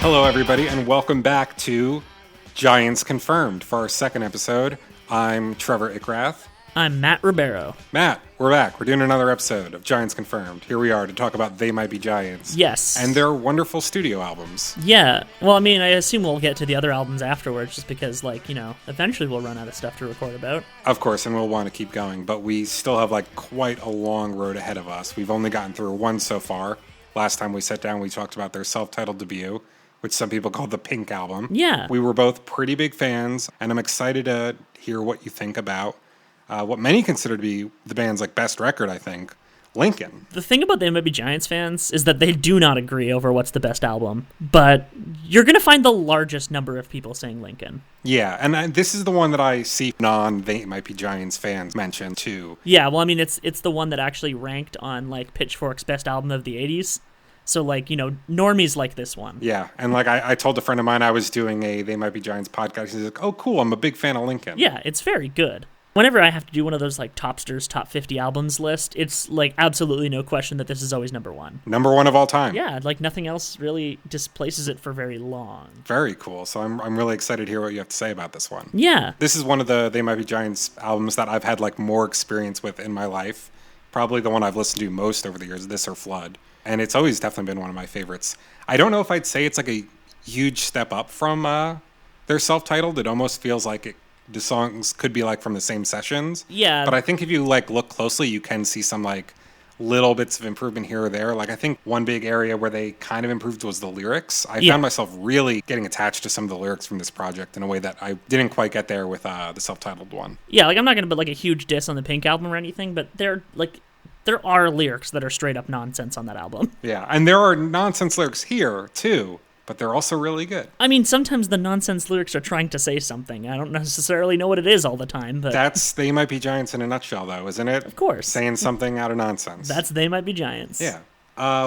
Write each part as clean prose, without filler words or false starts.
Hello, everybody, and welcome back to Giants Confirmed for our second episode. I'm Trevor Ickrath. I'm Matt Ribeiro. Matt, we're back. We're doing another episode of Giants Confirmed. Here we are to talk about They Might Be Giants. Yes. And their wonderful studio albums. Yeah. Well, I mean, I assume we'll get to the other albums afterwards just because, eventually we'll run out of stuff to record about. Of course, and we'll want to keep going, but we still have, quite a long road ahead of us. We've only gotten through one so far. Last time we sat down, we talked about their self-titled debut, which some people call the Pink Album. Yeah. We were both pretty big fans, and I'm excited to hear what you think about what many consider to be the band's best record, I think, Lincoln. The thing about the They Might Be Giants fans is that they do not agree over what's the best album, but you're going to find the largest number of people saying Lincoln. Yeah, and this is the one that I see non-They Might Be Giants fans mention, too. Yeah, well, I mean, it's the one that actually ranked on, Pitchfork's Best Album of the 80s. So, normies like this one. Yeah, and I told a friend of mine I was doing a They Might Be Giants podcast. He's like, oh, cool, I'm a big fan of Lincoln. Yeah, it's very good. Whenever I have to do one of those, Topsters Top 50 Albums list, it's, absolutely no question that this is always number one. Number one of all time. Yeah, nothing else really displaces it for very long. Very cool. So I'm really excited to hear what you have to say about this one. Yeah. This is one of the They Might Be Giants albums that I've had, more experience with in my life. Probably the one I've listened to most over the years, this or Flood. And it's always definitely been one of my favorites. I don't know if I'd say it's a huge step up from their self-titled. It almost feels like the songs could be from the same sessions. Yeah. But I think if you look closely, you can see some little bits of improvement here or there. I think one big area where they kind of improved was the lyrics. I found myself really getting attached to some of the lyrics from this project in a way that I didn't quite get there with the self-titled one. Yeah, I'm not going to put a huge diss on the Pink Album or anything, but there are lyrics that are straight up nonsense on that album. Yeah, and there are nonsense lyrics here, too, but they're also really good. I mean, sometimes the nonsense lyrics are trying to say something. I don't necessarily know what it is all the time, but... That's They Might Be Giants in a nutshell, though, isn't it? Of course. Saying something out of nonsense. That's They Might Be Giants. Yeah.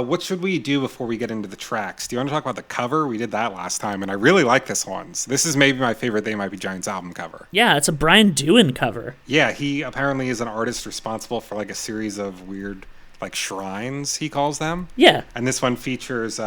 What should we do before we get into the tracks? Do you want to talk about the cover? We did that last time, and I really like this one. So this is maybe my favorite They Might Be Giants album cover. Yeah, it's a Brian Doohan cover. Yeah, he apparently is an artist responsible for a series of weird... shrines, he calls them. Yeah. And this one features two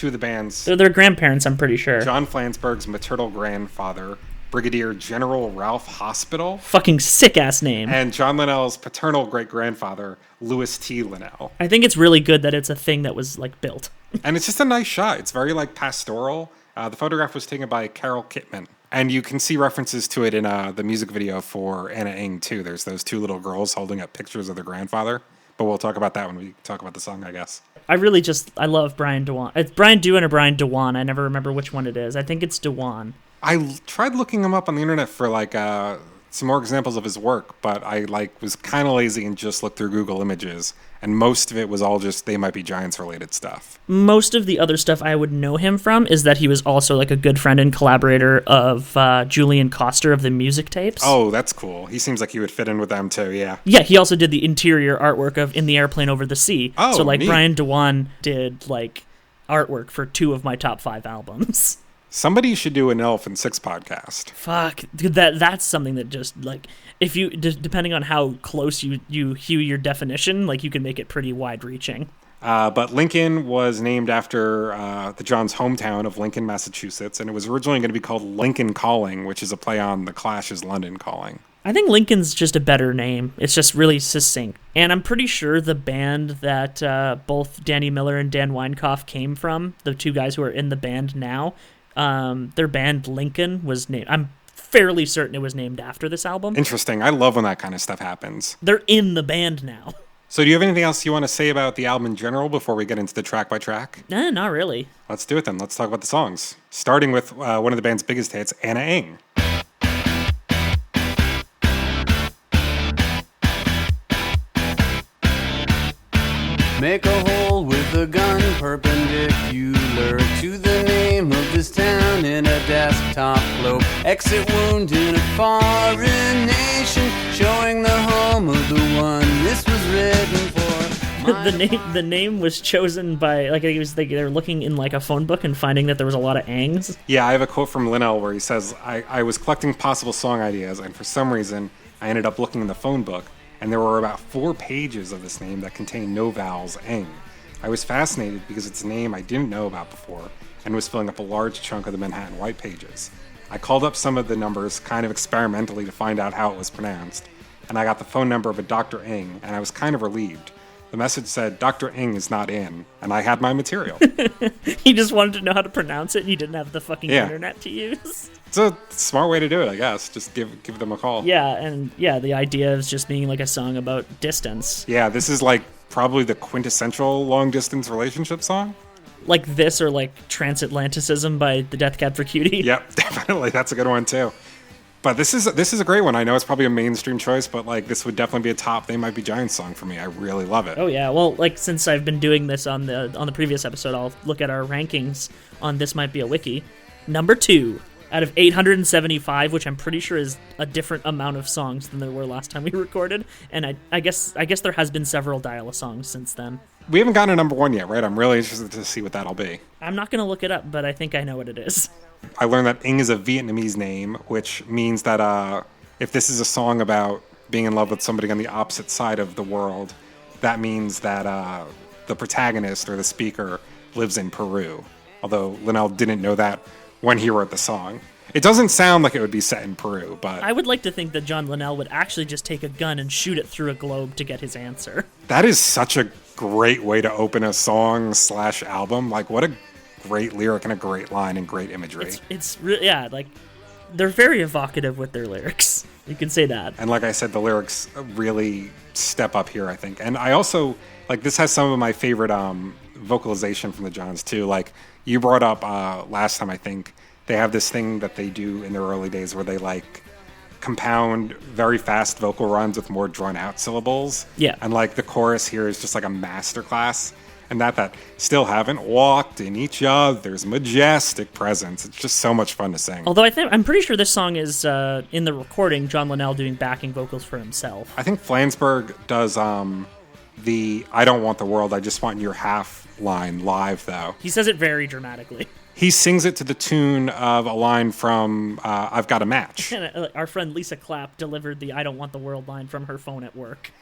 of the band's... They're their grandparents, I'm pretty sure. John Flansburgh's maternal grandfather, Brigadier General Ralph Hospital. Fucking sick-ass name. And John Linnell's paternal great-grandfather, Louis T. Linnell. I think it's really good that it's a thing that was, built. And it's just a nice shot. It's very, pastoral. The photograph was taken by Carol Kittman. And you can see references to it in the music video for Anna Ng, too. There's those two little girls holding up pictures of their grandfather. But we'll talk about that when we talk about the song, I guess. I love Brian Doohan. It's Brian Doohan or Brian Dewan. I never remember which one it is. I think it's Dewan. I tried looking him up on the internet for some more examples of his work, but I was kind of lazy and just looked through Google Images, and most of it was all just They Might Be Giants related stuff. Most of the other stuff I would know him from is that he was also a good friend and collaborator of Julian Coster of the Music Tapes. Oh, that's cool. He seems like he would fit in with them too, yeah. Yeah, he also did the interior artwork of In the Airplane Over the Sea. Oh, so neat. Brian Dewan did artwork for 2 of my top 5 albums. Somebody should do an Elf and Six podcast. Fuck, dude, that's something that just if you depending on how close you hew your definition, you can make it pretty wide-reaching. But Lincoln was named after the John's hometown of Lincoln, Massachusetts, and it was originally going to be called Lincoln Calling, which is a play on The Clash's London Calling. I think Lincoln's just a better name. It's just really succinct. And I'm pretty sure the band that both Danny Miller and Dan Weinkauf came from, the two guys who are in the band now, their band Lincoln was named... I'm fairly certain it was named after this album. Interesting. I love when that kind of stuff happens. They're in the band now. So do you have anything else you want to say about the album in general before we get into the track by track? Nah, not really. Let's do it then. Let's talk about the songs. Starting with one of the band's biggest hits, Anna Ng. Make a hole with a gun perpendicular to the name of this town in a desktop globe. Exit wound in a foreign nation, showing the home of the one this was written for. The name was chosen by they were looking in a phone book and finding that there was a lot of Angs. Yeah, I have a quote from Linnell where he says, I was collecting possible song ideas, and for some reason I ended up looking in the phone book, and there were about 4 pages of this name that contained no vowels, Ng. I was fascinated because it's a name I didn't know about before, and was filling up a large chunk of the Manhattan white pages. I called up some of the numbers kind of experimentally to find out how it was pronounced, and I got the phone number of a Dr. Ing, and I was kind of relieved. The message said, Dr. Ing is not in, and I had my material. He just wanted to know how to pronounce it, and you didn't have the fucking internet to use. It's a smart way to do it, I guess. Just give them a call. Yeah, and the idea is just being like a song about distance. Yeah, this is like probably the quintessential long-distance relationship song. Like this or like Transatlanticism by the Death Cab for Cutie. Yep, definitely. That's a good one, too. But this is a great one. I know it's probably a mainstream choice, but like this would definitely be a top They Might Be Giants song for me. I really love it. Oh yeah, well, like since I've been doing this on the previous episode, I'll look at our rankings on This Might Be a Wiki. Number 2 out of 875, which I'm pretty sure is a different amount of songs than there were last time we recorded. And I guess there has been several Dial-A songs since then. We haven't gotten a number 1 yet, right? I'm really interested to see what that'll be. I'm not gonna look it up, but I think I know what it is. I learned that Ing is a Vietnamese name, which means that if this is a song about being in love with somebody on the opposite side of the world, that means that the protagonist or the speaker lives in Peru. Although Linnell didn't know that when he wrote the song. It doesn't sound like it would be set in Peru, but... I would like to think that John Linnell would actually just take a gun and shoot it through a globe to get his answer. That is such a great way to open a song/album. Like, what a great lyric and a great line and great imagery. It's like they're very evocative with their lyrics. You can say that. And like I said, the lyrics really step up here, I think. And I also like this has some of my favorite vocalization from the Johns too. Like you brought up last time, I think they have this thing that they do in their early days where they like compound very fast vocal runs with more drawn out syllables. Yeah. And like the chorus here is just like a masterclass. And that still haven't walked in each other's majestic presence. It's just so much fun to sing. Although I'm pretty sure this song is in the recording John Linnell doing backing vocals for himself. I think Flansburgh does the "I don't want the world, I just want your half" line live though. He says it very dramatically. He sings it to the tune of a line from "I've Got a Match." And our friend Lisa Clapp delivered the "I don't want the world" line from her phone at work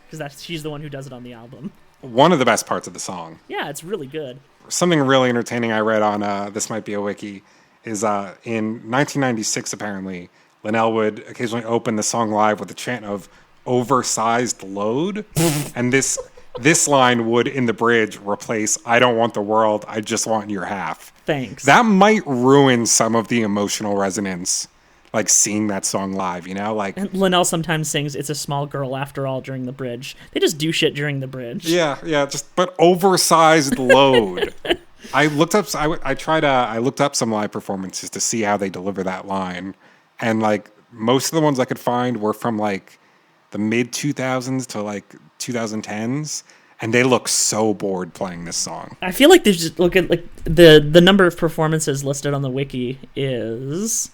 because she's the one who does it on the album. One of the best parts of the song. Yeah, it's really good. Something really entertaining I read on This Might Be a Wiki is in 1996, apparently, Linnell would occasionally open the song live with a chant of "oversized load." And this line would, in the bridge, replace "I don't want the world, I just want your half." Thanks. That might ruin some of the emotional resonance, like seeing that song live, you know? Like, and Linnell sometimes sings "It's a Small Girl After All" during the bridge. They just do shit during the bridge. Yeah, but oversized load. I looked up some live performances to see how they deliver that line, and like most of the ones I could find were from like the mid 2000s to like 2010s, and they look so bored playing this song. I feel like they just look at like the number of performances listed on the wiki is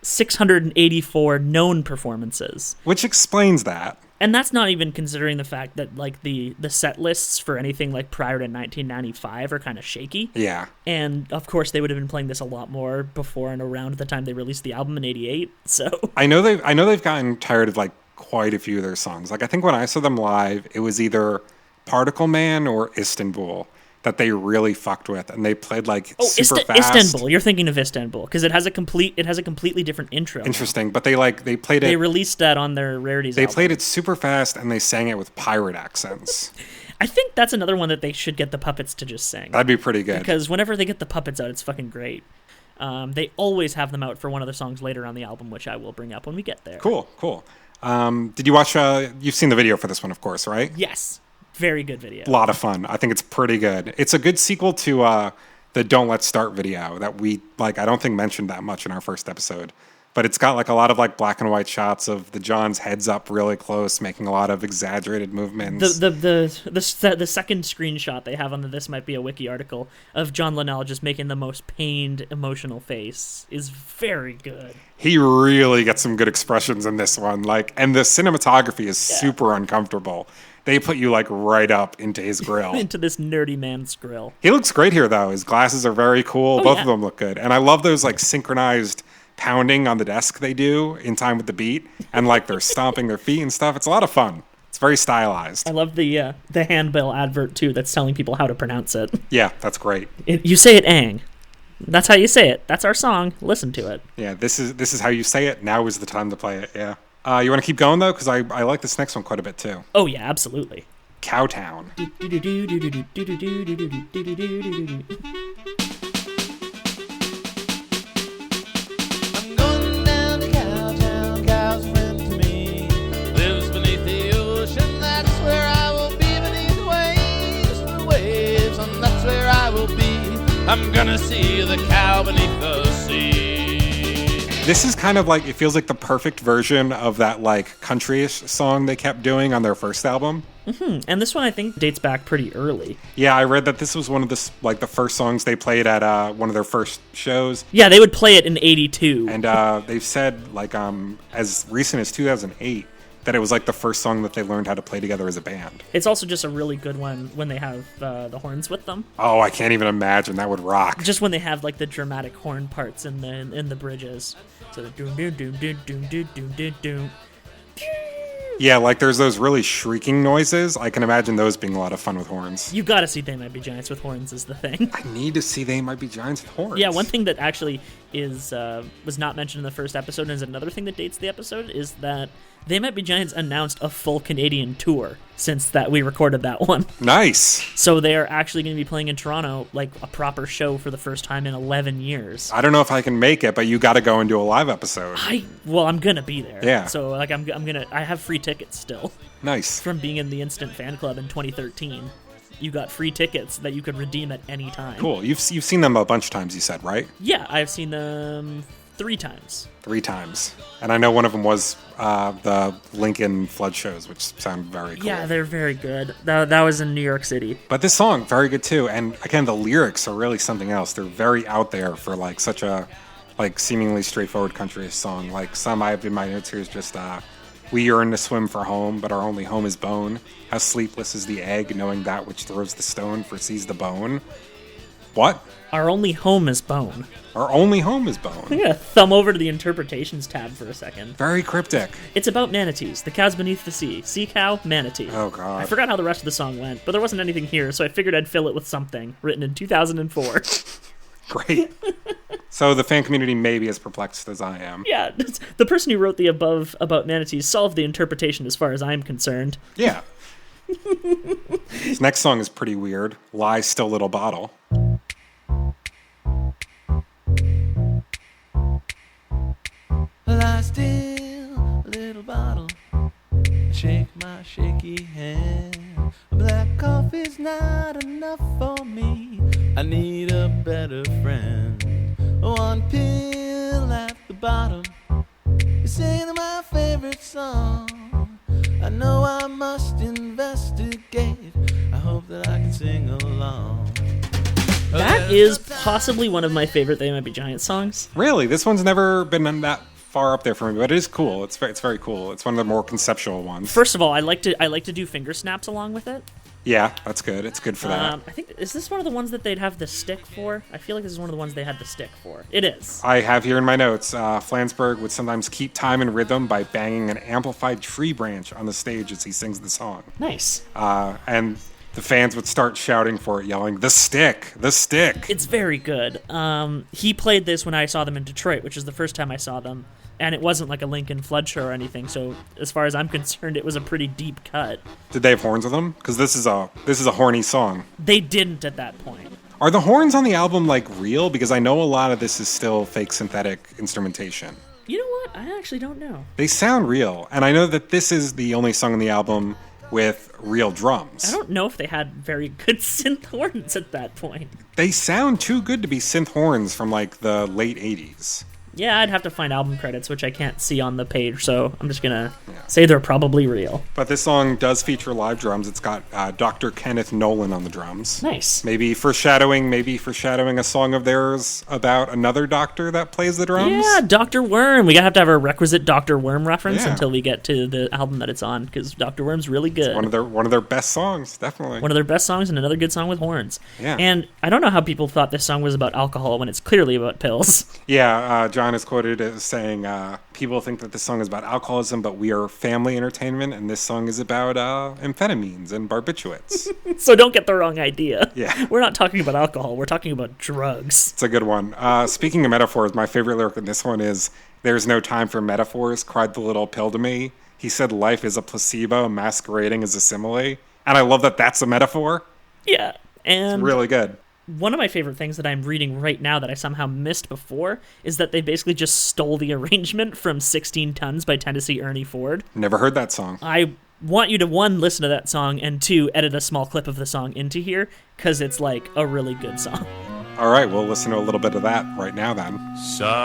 684 known performances, which explains that. And that's not even considering the fact that like the set lists for anything like prior to 1995 are kind of shaky. Yeah. And of course they would have been playing this a lot more before and around the time they released the album in 88. So I know they've gotten tired of like quite a few of their songs. Like I think when I saw them live, it was either Particle Man or Istanbul that they really fucked with, and they played like super fast. Istanbul. You're thinking of Istanbul because it has a completely different intro. Interesting, but they played it. They released that on their Rarities. They album. played it super fast, and they sang it with pirate accents. I think that's another one that they should get the puppets to just sing. That'd be pretty good. Because whenever they get the puppets out, it's fucking great. They always have them out for one of the songs later on the album, which I will bring up when we get there. Cool. Did you watch? You've seen the video for this one, of course, right? Yes. Very good video. A lot of fun. I think it's pretty good. It's a good sequel to the Don't Let's Start video that we I don't think mentioned that much in our first episode. But it's got like a lot of like black and white shots of the Johns heads up really close, making a lot of exaggerated movements. The second screenshot they have on the This Might Be a Wiki article of John Linnell just making the most pained, emotional face is very good. He really gets some good expressions in this one. And the cinematography is super uncomfortable. They put you like right up into his grill. Into this nerdy man's grill. He looks great here though. His glasses are very cool. Both of them look good. And I love those like synchronized pounding on the desk they do in time with the beat. And like they're stomping their feet and stuff. It's a lot of fun. It's very stylized. I love the handbill advert, too, that's telling people how to pronounce it. Yeah, that's great. You say it ang. That's how you say it. That's our song. Listen to it. Yeah, this is how you say it. Now is the time to play it, yeah. You want to keep going, though? Because I like this next one quite a bit, too. Oh, yeah, absolutely. Cowtown. I'm gonna see the cow beneath the sea. This is kind of like, it feels like the perfect version of that like country-ish song they kept doing on their first album. Mm-hmm. And this one I think dates back pretty early. Yeah, I read that this was one of the the first songs they played at one of their first shows. Yeah, they would play it in 82. And they've said like as recent as 2008 that it was like the first song that they learned how to play together as a band. It's also just a really good one when they have the horns with them. Oh, I can't even imagine. That would rock. Just when they have like the dramatic horn parts in the bridges. So the doom doom doom doom doom doom doom doom doom. Yeah, like there's those really shrieking noises. I can imagine those being a lot of fun with horns. You gotta see They Might Be Giants with horns is the thing. I need to see They Might Be Giants with horns. Yeah, one thing that actually is was not mentioned in the first episode, and is another thing that dates the episode, is that They Might Be Giants announced a full Canadian tour since that we recorded that one. Nice. So they are actually going to be playing in Toronto, like a proper show for the first time in 11 years. I don't know if I can make it, but you got to go and do a live episode. I'm gonna be there. Yeah. So like I have free tickets still. Nice. From being in the Instant Fan Club in 2013. You got free tickets that you could redeem at any time. Cool. You've seen them a bunch of times, you said, right? Yeah, I've seen them 3 times. 3 times. And I know one of them was the Lincoln Flood shows, which sound very cool. Yeah, they're very good. That was in New York City. But this song, very good too. And again, the lyrics are really something else. They're very out there for like such a like seemingly straightforward country song. Like some I have in my notes here is just we yearn to swim for home, but our only home is bone. How sleepless is the egg, knowing that which throws the stone foresees the bone. What? Our only home is bone. Our only home is bone. I'm gonna thumb over to the interpretations tab for a second. Very cryptic. It's about manatees, the cows beneath the sea. Sea cow, manatee. Oh, God. I forgot how the rest of the song went, but there wasn't anything here, so I figured I'd fill it with something, written in 2004. Great. So the fan community may be as perplexed as I am. Yeah, the person who wrote the above about manatees solved the interpretation as far as I'm concerned. Yeah. This next song is pretty weird. Lie Still Little Bottle. Lie still, little bottle. Shake my shaky hand. Black coffee's not enough for me. I need a better friend. One pill at the bottom. You sing my favorite song. I know I must investigate. I hope that I can sing along. That is possibly one of my favorite They Might Be Giants songs. Really? This one's never been that far up there for me, but it is cool. It's very cool. It's one of the more conceptual ones. First of all, I like to do finger snaps along with it. Yeah, that's good. It's good for that. I think, is this one of the ones that they'd have the stick for? I feel like this is one of the ones they had the stick for. It is. I have here in my notes, Flansburgh would sometimes keep time and rhythm by banging an amplified tree branch on the stage as he sings the song. Nice. And the fans would start shouting for it, yelling, "The stick! The stick!" It's very good. He played this when I saw them in Detroit, which is the first time I saw them. And it wasn't like a Lincoln Flood show or anything, so as far as I'm concerned, it was a pretty deep cut. Did they have horns with them? Because this is a horny song. They didn't at that point. Are the horns on the album like real? Because I know a lot of this is still fake synthetic instrumentation. You know what? I actually don't know. They sound real, and I know that this is the only song on the album with real drums. I don't know if they had very good synth horns at that point. They sound too good to be synth horns from like the late 80s. Yeah, I'd have to find album credits, which I can't see on the page, so I'm just gonna say they're probably real. But this song does feature live drums. It's got Dr. Kenneth Nolan on the drums. Nice. Maybe foreshadowing a song of theirs about another doctor that plays the drums. Yeah, Dr. Worm. We have to have a requisite Dr. Worm reference Yeah. until we get to the album that it's on, because Dr. Worm's really good. It's one of their best songs, definitely. One of their best songs, and another good song with horns. Yeah. And I don't know how people thought this song was about alcohol when it's clearly about pills. Yeah, John John is quoted as saying, people think that this song is about alcoholism, but we are family entertainment, and this song is about amphetamines and barbiturates. So don't get the wrong idea. Yeah. We're not talking about alcohol. We're talking about drugs. It's a good one. Speaking of metaphors, my favorite lyric in this one is, "There's no time for metaphors, cried the little pill to me. He said life is a placebo masquerading as a simile." And I love that that's a metaphor. Yeah. And It's really good. one of my favorite things that I'm reading right now that I somehow missed before is that they basically just stole the arrangement from 16 Tons by Tennessee Ernie Ford. Never heard that song. I want you to, one, listen to that song, and two, edit a small clip of the song into here, because it's like a really good song. All right, we'll listen to a little bit of that right now then. Some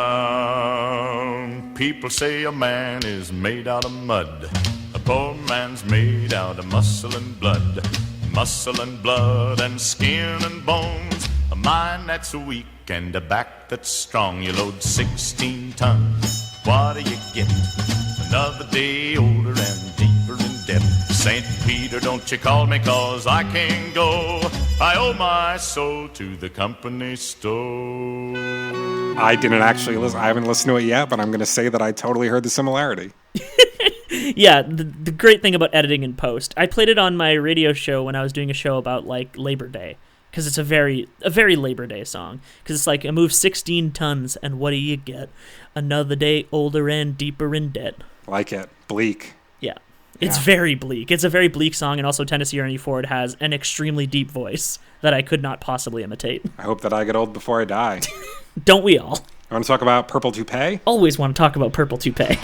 people say a man is made out of mud. A poor man's made out of muscle and blood. Muscle and blood and skin and bones. A mind that's weak and a back that's strong. You load 16 tons. What do you get? Another day older and deeper in debt. St. Peter, don't you call me, 'cause I can't go. I owe my soul to the company store. I didn't actually listen. I haven't listened to it yet, but I'm going to say that I totally heard the similarity. Yeah, the great thing about editing in post, I played it on my radio show when I was doing a show about like Labor Day, because it's a very Labor Day song, because it's like, I move 16 tons and what do you get? Another day older and deeper in debt. Like it. Bleak. Yeah. It's Yeah. very bleak. It's a very bleak song, and also Tennessee Ernie Ford has an extremely deep voice that I could not possibly imitate. I hope that I get old before I die. Don't we all? I want to talk about Purple Toupee? Always want to talk about Purple Toupee.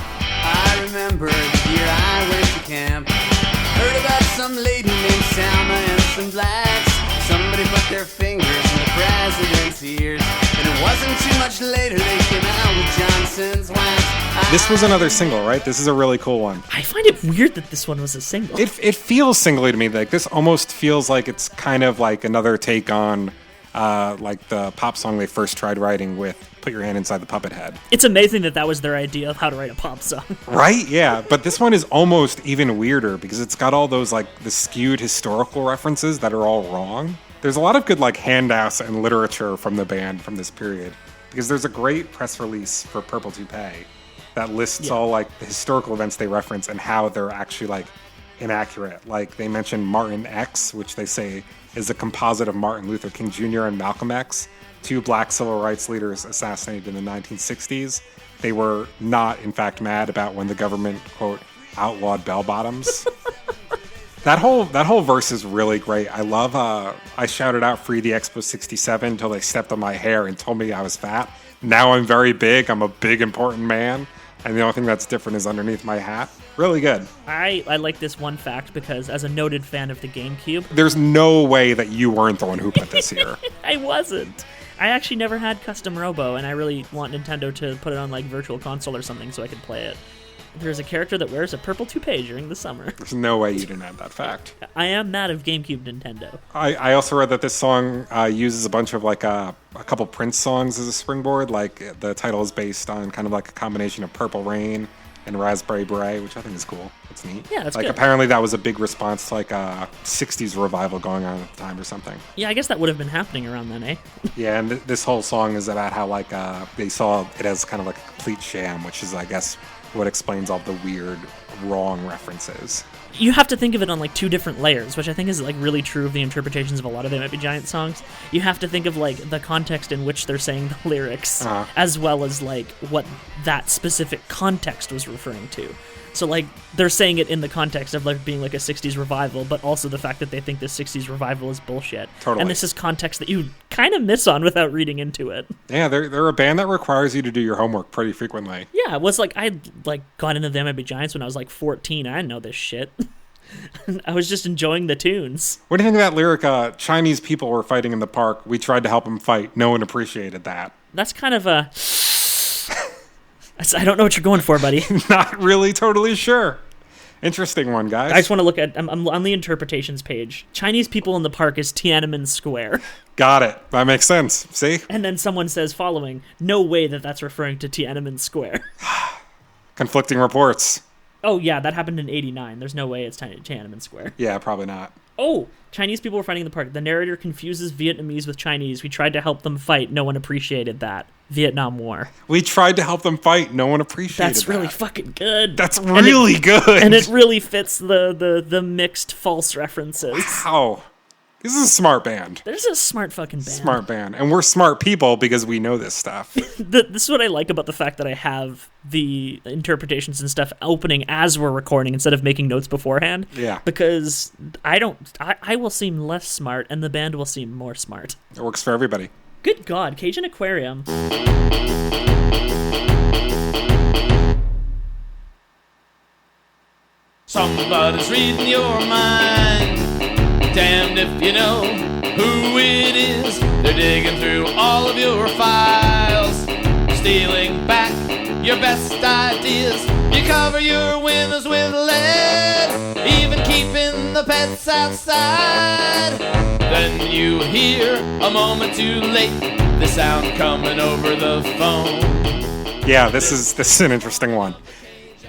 I remember the year I went to camp. Heard about some lady named Salma and some blacks. Somebody put their fingers in the president's ears. And it wasn't too much later they came out with Johnson's wax. This was another single, right? This is a really cool one. I find it weird that this one was a single. It feels singly to me. Like, this almost feels like it's kind of like another take on like the pop song they first tried writing with Put Your Hand Inside the Puppet Head. It's amazing that was their idea of how to write a pop song. Right? Yeah. But this one is almost even weirder because it's got all those like the skewed historical references that are all wrong. There's a lot of good like handouts and literature from the band from this period, because there's a great press release for Purple Toupee that lists all like the historical events they reference and how they're actually like inaccurate. Like they mention Martin X, which they say is a composite of Martin Luther King Jr. and Malcolm X, two black civil rights leaders assassinated in the 1960s. They were not, in fact, mad about when the government, quote, outlawed bell-bottoms. That whole verse is really great. I love, I shouted out Free the Expo 67 until they stepped on my hair and told me I was fat. Now I'm very big. I'm a big, important man. And the only thing that's different is underneath my hat. Really good. I like this one fact because, as a noted fan of the GameCube, There's no way that you weren't the one who put this here. I wasn't. I actually never had Custom Robo, and I really want Nintendo to put it on like Virtual Console or something so I could play it. There's a character that wears a purple toupee during the summer. There's no way you didn't have that fact. I am mad of GameCube Nintendo. I also read that this song uses a bunch of like a couple Prince songs as a springboard. Like the title is based on kind of like a combination of Purple Rain and Raspberry Beret, which I think is cool. It's neat. Yeah, that's like good. Apparently that was a big response to like a 60s revival going on at the time or something. Yeah, I guess that would have been happening around then, eh? Yeah, and this whole song is about how like they saw it as kind of like a complete sham, which is I guess what explains all the weird, wrong references. You have to think of it on like two different layers, which I think is like really true of the interpretations of a lot of They Might Be Giant songs. You have to think of like the context in which they're saying the lyrics, as well as like what that specific context was referring to. So like they're saying it in the context of like being like a 60s revival, but also the fact that they think the 60s revival is bullshit. Totally. And this is context that you kind of miss on without reading into it. Yeah, they're a band that requires you to do your homework pretty frequently. Yeah, it was like I like got into They Might Be Giants when I was like 14. I didn't know this shit. I was just enjoying the tunes. What do you think of that lyric, Chinese people were fighting in the park, we tried to help them fight, no one appreciated that? That's kind of a... I don't know what you're going for, buddy. Not really totally sure. Interesting one, guys. I just want to look at... I'm on the interpretations page. Chinese people in the park is Tiananmen Square. Got it. That makes sense. See? And then someone says following, no way that that's referring to Tiananmen Square. Conflicting reports. Oh, yeah, that happened in 89. There's no way it's Tiananmen Square. Yeah, probably not. Oh, Chinese people were fighting in the park. The narrator confuses Vietnamese with Chinese. We tried to help them fight. No one appreciated that. Vietnam War. We tried to help them fight. No one appreciated That's really fucking good. That's really good. And it really fits the mixed false references. Wow. This is a smart band. There's a smart fucking band. Smart band. And we're smart people because we know this stuff. This is what I like about the fact that I have the interpretations and stuff opening as we're recording instead of making notes beforehand. Yeah. Because I will seem less smart and the band will seem more smart. It works for everybody. Good God, Cajun Aquarium. Somebody's reading your mind. Damned if you know who it is. They're digging through all of your files, stealing back your best ideas. You cover your windows with lead, even keeping the pets outside. Then you hear a moment too late the sound coming over the phone. Yeah, this is an interesting one.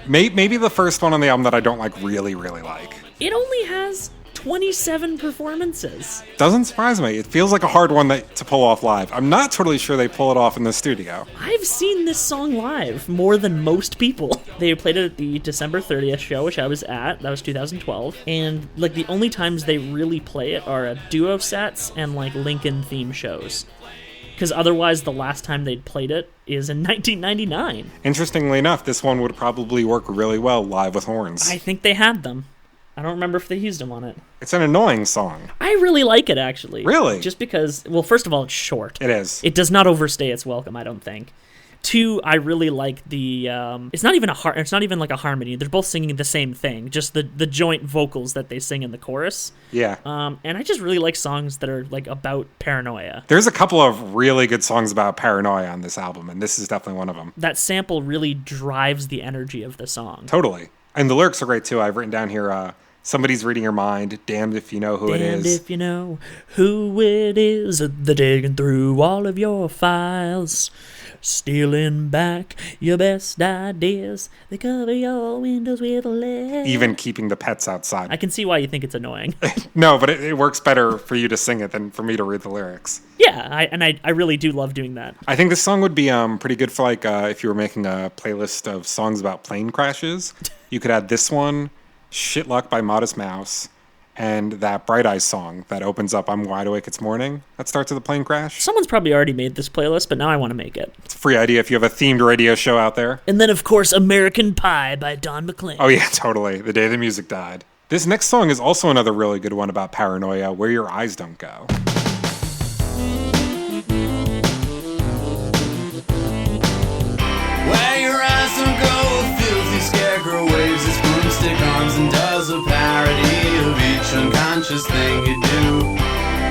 Maybe the first one on the album that I don't really like. It only has 27 performances. Doesn't surprise me. It feels like a hard one to pull off live. I'm not totally sure they pull it off in the studio. I've seen this song live more than most people. They played it at the December 30th show, which I was at. That was 2012. And like the only times they really play it are at duo sets and like Lincoln theme shows. Because otherwise the last time they'd played it is in 1999. Interestingly enough, this one would probably work really well live with horns. I think they had them. I don't remember if they used them on it. It's an annoying song. I really like it, actually. Really? Just because, well, first of all, it's short. It is. It does not overstay its welcome, I don't think. Two, I really like the, it's not even like a harmony. They're both singing the same thing, just the joint vocals that they sing in the chorus. Yeah. And I just really like songs that are like about paranoia. There's a couple of really good songs about paranoia on this album, and this is definitely one of them. That sample really drives the energy of the song. Totally. And the lyrics are great, too. I've written down here, somebody's reading your mind, damned if you know who it is. Damned if you know who it is. They're digging through all of your files, stealing back your best ideas. They cover your windows with lead. Even keeping the pets outside. I can see why you think it's annoying. No, but it works better for you to sing it than for me to read the lyrics. Yeah, I really do love doing that. I think this song would be pretty good for like if you were making a playlist of songs about plane crashes. You could add this one, Shit Luck by Modest Mouse, and that Bright Eyes song that opens up I'm Wide Awake It's Morning. That starts with a plane crash. Someone's probably already made this playlist, but now I want to make it. It's a free idea if you have a themed radio show out there. And then, of course, American Pie by Don McLean. Oh yeah, totally. The Day the Music Died. This next song is also another really good one about paranoia, Where Your Eyes Don't Go. Where your eyes don't go, filthy scarecrow waves its broomstick arms and does a parody of each unconscious thing you do.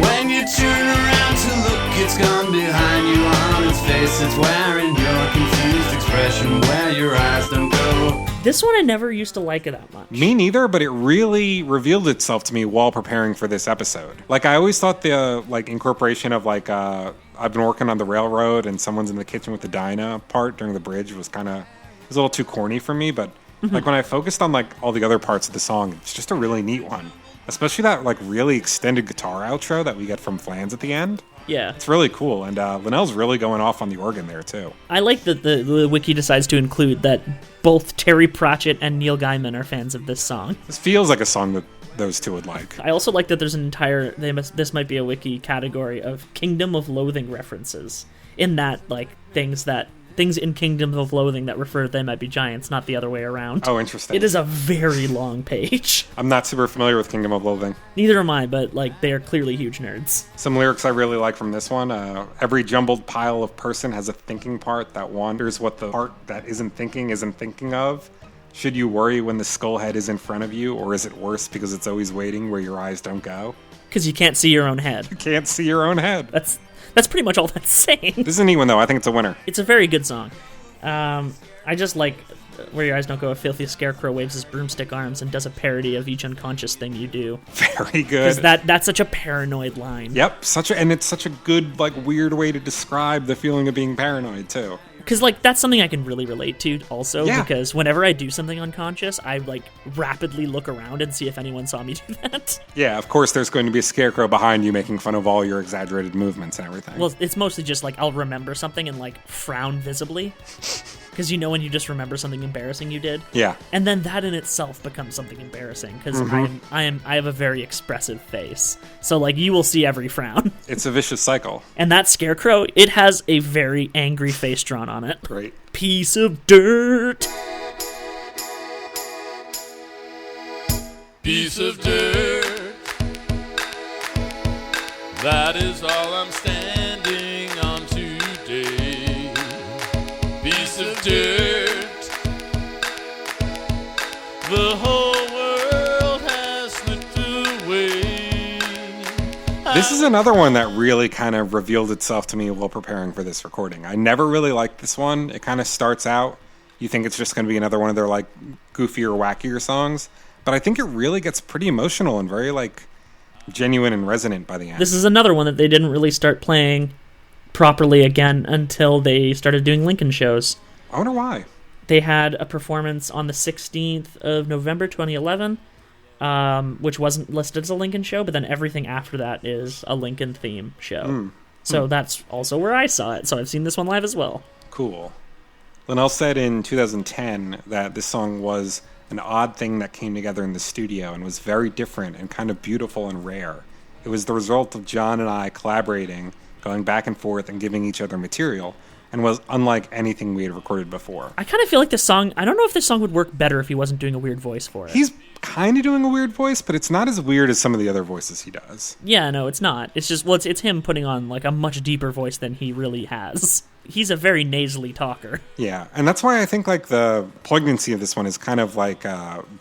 When you turn around to look, it's gone behind you on its face. It's wearing your confused expression where your eyes don't go. This one I never used to like it that much. Me neither, but it really revealed itself to me while preparing for this episode. Like, I always thought the, incorporation of, I've been working on the railroad and someone's in the kitchen with the Dinah part during the bridge was a little too corny for me, but, when I focused on, all the other parts of the song, it's just a really neat one. Especially that, really extended guitar outro that we get from Flans at the end. Yeah. It's really cool, and Linnell's really going off on the organ there, too. I like that the wiki decides to include that both Terry Pratchett and Neil Gaiman are fans of this song. This feels like a song that those two would like. I also like that there's an entire, this might be a wiki category of Kingdom of Loathing references. In that, things in Kingdom of Loathing that refer to them might be giants, not the other way around. Oh, interesting. It is a very long page. I'm not super familiar with Kingdom of Loathing. Neither am I, but they are clearly huge nerds. Some lyrics I really like from this one. Every jumbled pile of person has a thinking part that wanders what the part that isn't thinking of. Should you worry when the skull head is in front of you, or is it worse because it's always waiting where your eyes don't go? Because you can't see your own head. You can't see your own head. That's pretty much all that's saying. This is a neat one, though. I think it's a winner. It's a very good song. I just like Where Your Eyes Don't Go, a filthy scarecrow waves his broomstick arms and does a parody of each unconscious thing you do. Very good. Because that's such a paranoid line. Yep, and it's such a good, weird way to describe the feeling of being paranoid, too. Because, like, that's something I can really relate to also, Yeah. because whenever I do something unconscious, I, like, rapidly look around and see if anyone saw me do that. Yeah, of course there's going to be a scarecrow behind you making fun of all your exaggerated movements and everything. Well, it's mostly just, like, I'll remember something and, like, frown visibly. Because you know when you just remember something embarrassing you did? Yeah. And then that in itself becomes something embarrassing, because I have a very expressive face. So, like, you will see every frown. It's a vicious cycle. And that scarecrow, it has a very angry face drawn on it. Right. Piece of dirt. Piece of dirt. That is all I'm standing on today. Piece of dirt. The whole world has slipped away. This is another one that really kind of revealed itself to me while preparing for this recording. I never really liked this one. It kind of starts out, you think it's just going to be another one of their, like, goofier, wackier songs. But I think it really gets pretty emotional and very, like, genuine and resonant by the end. This is another one that they didn't really start playing properly again until they started doing Lincoln shows. I wonder why. They had a performance on the 16th of November 2011, which wasn't listed as a Lincoln show, but then everything after that is a Lincoln theme show. So that's also where I saw it, so I've seen this one live as well. Cool. Linnell said in 2010 that this song was an odd thing that came together in the studio and was very different and kind of beautiful and rare. It was the result of John and I collaborating, going back and forth and giving each other material, and was unlike anything we had recorded before. I kind of feel like this song, I don't know if this song would work better if he wasn't doing a weird voice for it. He's kind of doing a weird voice, but it's not as weird as some of the other voices he does. Yeah, no, it's not. It's just, well, it's him putting on, like, a much deeper voice than he really has. He's a very nasally talker. Yeah, and that's why I think, like, the poignancy of this one is kind of, like,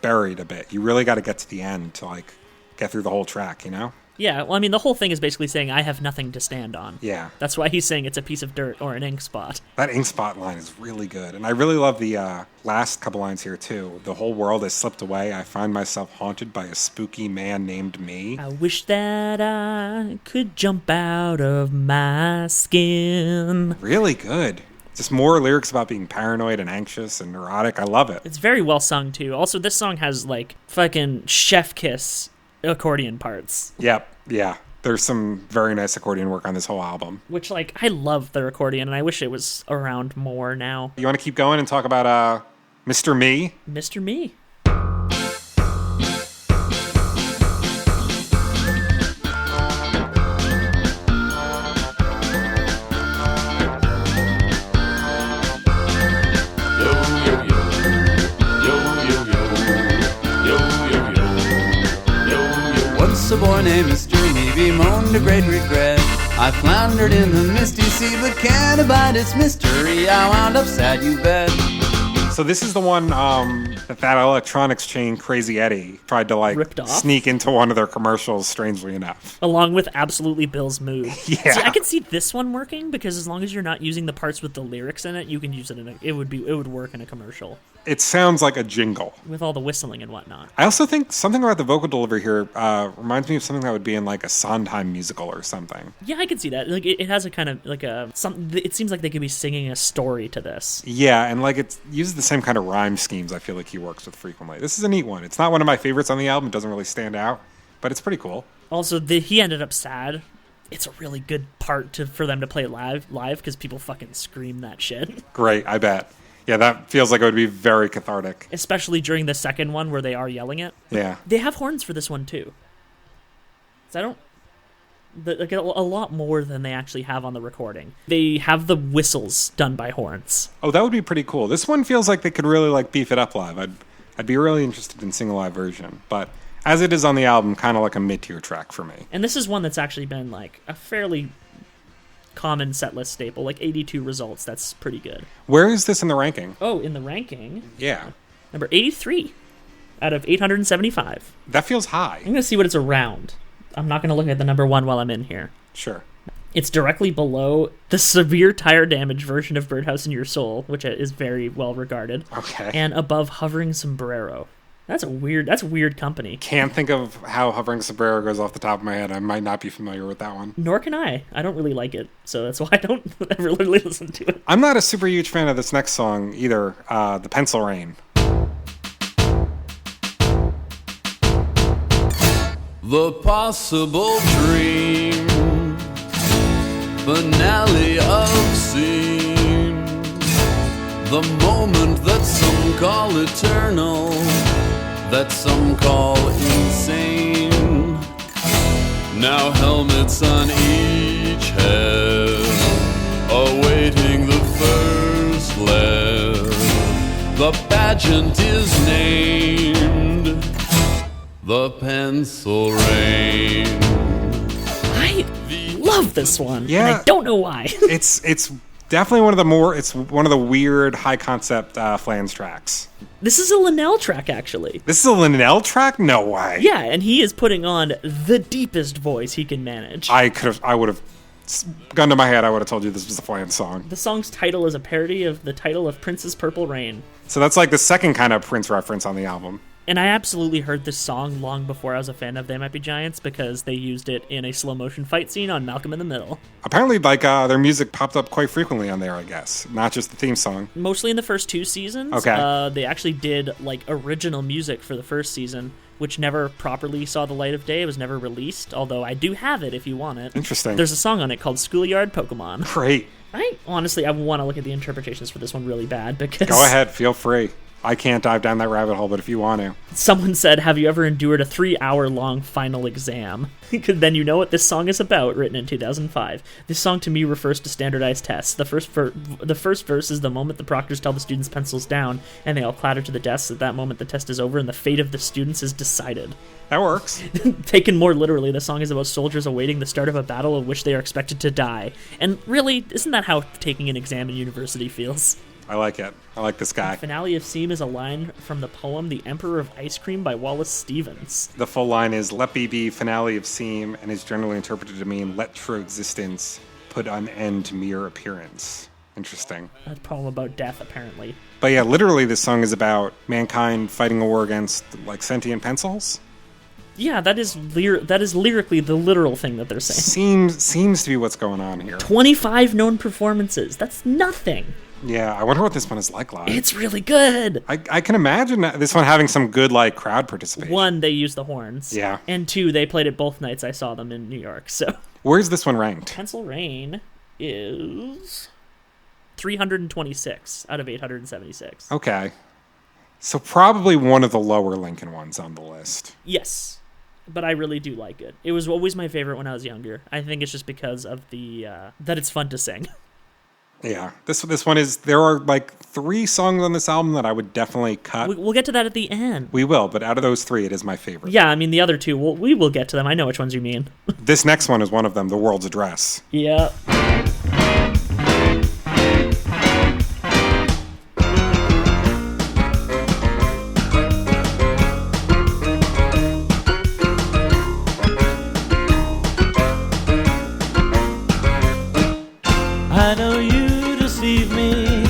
buried a bit. You really got to get to the end to, like, get through the whole track, you know? Yeah, well, I mean, the whole thing is basically saying, I have nothing to stand on. Yeah. That's why he's saying it's a piece of dirt or an ink spot. That ink spot line is really good. And I really love the last couple lines here, too. The whole world has slipped away. I find myself haunted by a spooky man named me. I wish that I could jump out of my skin. Really good. Just more lyrics about being paranoid and anxious and neurotic. I love it. It's very well sung, too. Also, this song has, like, fucking chef kiss accordion parts. Yep. Yeah. There's some very nice accordion work on this whole album. Which, like, I love their accordion, and I wish it was around more now. You want to keep going and talk about Mr. Me? Mr. Me. Once a boy named Mr. Me bemoaned a great regret. I floundered in the misty sea, but can't abide its mystery. I wound up sad, you bet. So this is the one that electronics chain Crazy Eddie tried to, like, Ripped off? sneak into one of their commercials, strangely enough. Along with Absolutely Bill's Mood. Yeah. See, I can see this one working, because as long as you're not using the parts with the lyrics in it, you can use it in it would work in a commercial. It sounds like a jingle. With all the whistling and whatnot. I also think something about the vocal delivery here reminds me of something that would be in, like, a Sondheim musical or something. Yeah, I can see that. Like, it has a kind of, like, it seems like they could be singing a story to this. Yeah, and, like, it uses the same kind of rhyme schemes I feel like he works with frequently. This is a neat one. It's not one of my favorites on the album. It doesn't really stand out, but it's pretty cool. Also, he ended up sad. It's a really good part for them to play live, because people fucking scream that shit. Great, I bet. Yeah, that feels like it would be very cathartic. Especially during the second one where they are yelling it. Yeah. They have horns for this one, too. So like a lot more than they actually have on the recording. They have the whistles done by horns. Oh, that would be pretty cool. This one feels like they could really, like, beef it up live. I'd be really interested in seeing a live version. But as it is on the album, kind of like a mid-tier track for me. And this is one that's actually been, like, a fairly common setlist staple, like 82 results. That's pretty good. Where is this in the ranking? Oh, in the ranking? Yeah. Number 83 out of 875. That feels high. I'm going to see what it's around. I'm not going to look at the number one while I'm in here. Sure. It's directly below the severe tire damage version of Birdhouse in Your Soul, which is very well regarded. Okay. And above Hovering Sombrero. That's weird company. Can't think of how Hovering Sombrero goes off the top of my head. I might not be familiar with that one. Nor can I. I don't really like it, so that's why I don't ever really listen to it. I'm not a super huge fan of this next song either, The Pencil Rain. The possible dream, finale of scene, the moment that some call eternal, that some call insane. Now helmets on each head, awaiting the first lead. The pageant is named The Pencil Rain. I love this one. Yeah. And I don't know why. It's definitely one of the weird high concept flange tracks. This is a Linnell track, actually. This is a Linnell track? No way. Yeah, and he is putting on the deepest voice he can manage. I would have, gun to my head, I would have told you this was a flange song. The song's title is a parody of the title of Prince's Purple Rain. So that's like the second kind of Prince reference on the album. And I absolutely heard this song long before I was a fan of They Might Be Giants because they used it in a slow motion fight scene on Malcolm in the Middle. Apparently, their music popped up quite frequently on there, I guess. Not just the theme song. Mostly in the first 2 seasons. Okay. They actually did original music for the first season, which never properly saw the light of day. It was never released, although I do have it if you want it. Interesting. There's a song on it called Schoolyard Pokemon. Great. I want to look at the interpretations for this one really bad because... Go ahead, feel free. I can't dive down that rabbit hole, but if you want to. Someone said, have you ever endured a 3-hour-long final exam? Then you know what this song is about, written in 2005. This song to me refers to standardized tests. The first verse is the moment the proctors tell the students pencils down, and they all clatter to the desks. At that moment, the test is over, and the fate of the students is decided. That works. Taken more literally, the song is about soldiers awaiting the start of a battle of which they are expected to die. And really, isn't that how taking an exam in university feels? I like it. I like this guy. The finale of Seam is a line from the poem The Emperor of Ice Cream by Wallace Stevens. The full line is, let be finale of Seam, and is generally interpreted to mean, let true existence put an end to mere appearance. Interesting. A poem about death, apparently. But yeah, literally this song is about mankind fighting a war against, sentient pencils? Yeah, that is lyrically the literal thing that they're saying. Seems to be what's going on here. 25 known performances. That's nothing. Yeah, I wonder what this one is like live. It's really good. I can imagine this one having some good crowd participation. 1, they used the horns. Yeah. And 2, they played it both nights I saw them in New York. So where's this one ranked? Pencil Rain is 326 out of 876. Okay. So probably one of the lower Lincoln ones on the list. Yes. But I really do like it. It was always my favorite when I was younger. I think it's just because of the that it's fun to sing. Yeah, this one is. There are 3 songs on this album that I would definitely cut. We'll get to that at the end. We will, but out of those 3, it is my favorite. Yeah, I mean the other 2. We will get to them. I know which ones you mean. This next one is one of them. The World's Address. Yeah. I know you deceived me,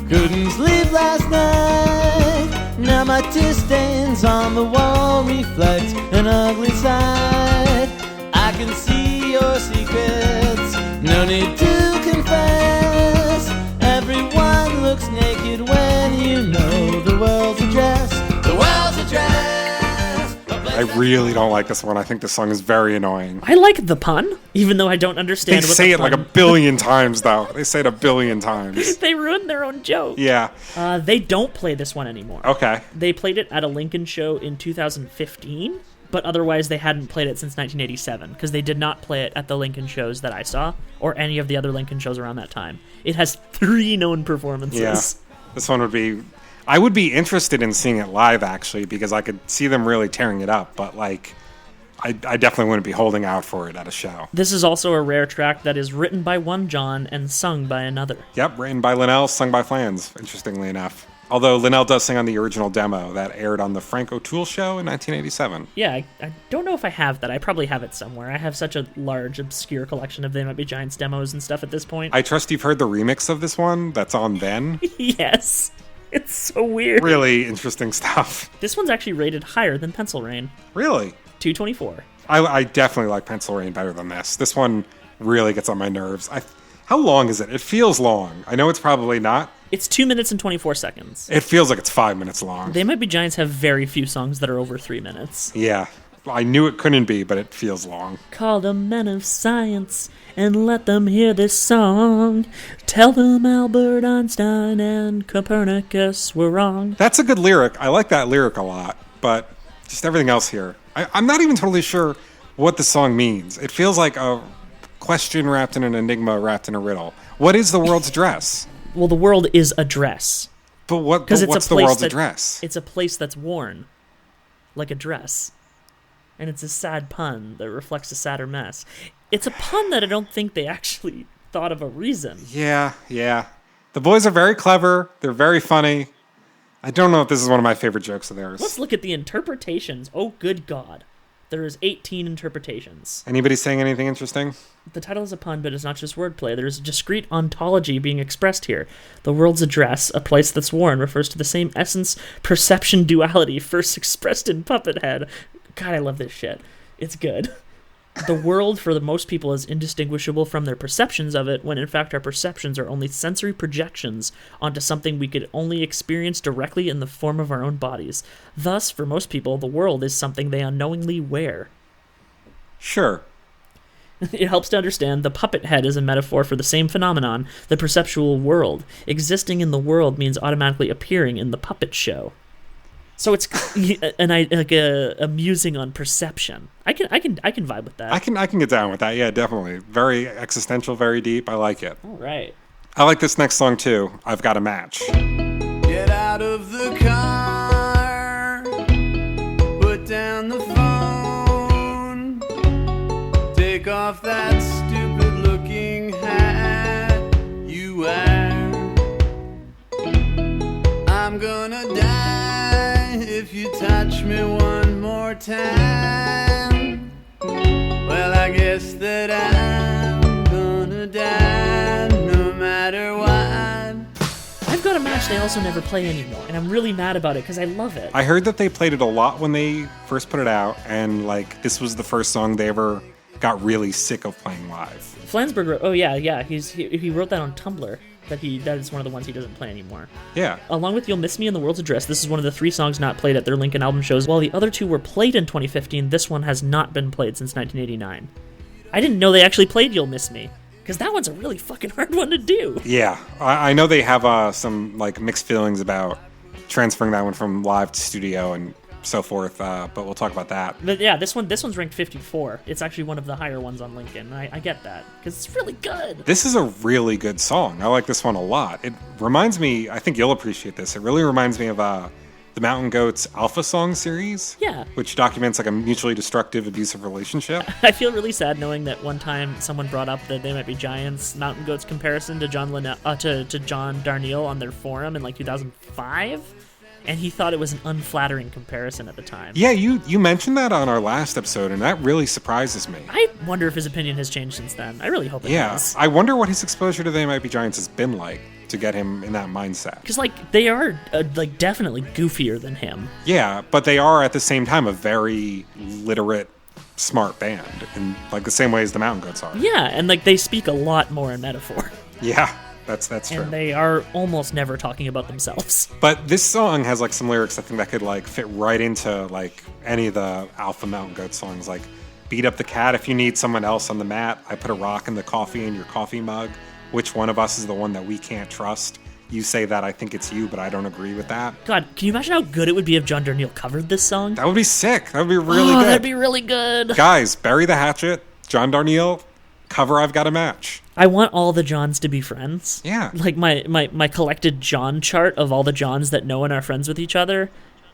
couldn't sleep last night. Now my tear stains on the wall reflect an ugly sight. I can see your secrets, no need to confess. Everyone looks naked when you know the world's address. The world's address. I really don't like this one. I think this song is very annoying. I like the pun, even though I don't understand They what say the it pun... a billion times, though. They say it a billion times. They ruined their own joke. Yeah. They don't play this one anymore. Okay. They played it at a Lincoln show in 2015, but otherwise they hadn't played it since 1987, because they did not play it at the Lincoln shows that I saw, or any of the other Lincoln shows around that time. It has 3 known performances. Yeah. This one would be... I would be interested in seeing it live, actually, because I could see them really tearing it up, but, I definitely wouldn't be holding out for it at a show. This is also a rare track that is written by one John and sung by another. Yep, written by Linnell, sung by Flans, interestingly enough. Although Linnell does sing on the original demo that aired on the Frank O'Toole show in 1987. Yeah, I don't know if I have that. I probably have it somewhere. I have such a large, obscure collection of They Might Be Giants demos and stuff at this point. I trust you've heard the remix of this one that's on then. Yes. It's so weird. Really interesting stuff. This one's actually rated higher than Pencil Rain. Really? 224. I definitely like Pencil Rain better than this. This one really gets on my nerves. How long is it? It feels long. I know it's probably not. It's 2 minutes and 24 seconds. It feels like it's 5 minutes long. They Might Be Giants have very few songs that are over 3 minutes. Yeah. I knew it couldn't be, but it feels long. Call the men of science and let them hear this song. Tell them Albert Einstein and Copernicus were wrong. That's a good lyric. I like that lyric a lot, but just everything else here. I'm not even totally sure what the song means. It feels like a question wrapped in an enigma wrapped in a riddle. What is the world's address? Well, the world is a dress. But what's the world's address? It's a place that's worn like a dress. And it's a sad pun that reflects a sadder mess. It's a pun that I don't think they actually thought of a reason. Yeah. The boys are very clever. They're very funny. I don't know if this is one of my favorite jokes of theirs. Let's look at the interpretations. Oh, good God. There is 18 interpretations. Anybody saying anything interesting? The title is a pun, but it's not just wordplay. There's a discrete ontology being expressed here. The world's address, a place that's worn, refers to the same essence, perception duality first expressed in Puppet-Head. God, I love this shit. It's good. The world, for the most people, is indistinguishable from their perceptions of it, when in fact our perceptions are only sensory projections onto something we could only experience directly in the form of our own bodies. Thus, for most people, the world is something they unknowingly wear. Sure. It helps to understand the puppet head is a metaphor for the same phenomenon, the perceptual world. Existing in the world means automatically appearing in the puppet show. So it's a musing on perception. I can vibe with that. I can get down with that. Yeah, definitely. Very existential, very deep. I like it. All right. I like this next song too. I've Got a Match. Get out of the car, put down the phone, take off that stupid looking hat you wear. I'm gonna die if you touch me one more time. Well, I guess that I'm gonna die no matter what. I've Got a Match they also never play anymore, and I'm really mad about it because I love it. I heard that they played it a lot when they first put it out, and like this was the first song they ever got really sick of playing live. Flansburgh wrote, oh yeah, he wrote that on Tumblr, that is one of the ones he doesn't play anymore. Yeah. Along with You'll Miss Me and The World's Address, this is one of the 3 songs not played at their Lincoln album shows. While the other 2 were played in 2015, this one has not been played since 1989. I didn't know they actually played You'll Miss Me, because that one's a really fucking hard one to do. Yeah, I know they have some like mixed feelings about transferring that one from live to studio and so forth, but we'll talk about that. But yeah, this one's ranked 54. It's actually one of the higher ones on Lincoln. I get that, because it's really good. This is a really good song. I like this one a lot. It reminds me, I think you'll appreciate this, it really reminds me of the Mountain Goats Alpha Song series. Yeah. Which documents like a mutually destructive, abusive relationship. I feel really sad knowing that one time someone brought up that They Might Be Giants Mountain Goats comparison to John Darnielle on their forum in like 2005. And he thought it was an unflattering comparison at the time. Yeah, you mentioned that on our last episode, and that really surprises me. I wonder if his opinion has changed since then. I really hope it has. I wonder what his exposure to They Might Be Giants has been like to get him in that mindset. Because, like, they are, definitely goofier than him. Yeah, but they are, at the same time, a very literate, smart band, in, like, the same way as the Mountain Goats are. Yeah, and, like, they speak a lot more in metaphor. Yeah. That's true. And they are almost never talking about themselves. But this song has like some lyrics I think that could like fit right into like any of the Alpha Mountain Goat songs, like beat up the cat if you need someone else on the mat. I put a rock in the coffee in your coffee mug. Which one of us is the one that we can't trust? You say that I think it's you, but I don't agree with that. God, can you imagine how good it would be if John Darnielle covered this song? That would be sick. That would be really good. That'd be really good. Guys, bury the hatchet. John Darnielle, cover I've Got a Match. I want all the Johns to be friends. Yeah. Like my collected John chart of all the Johns that know and are friends with each other.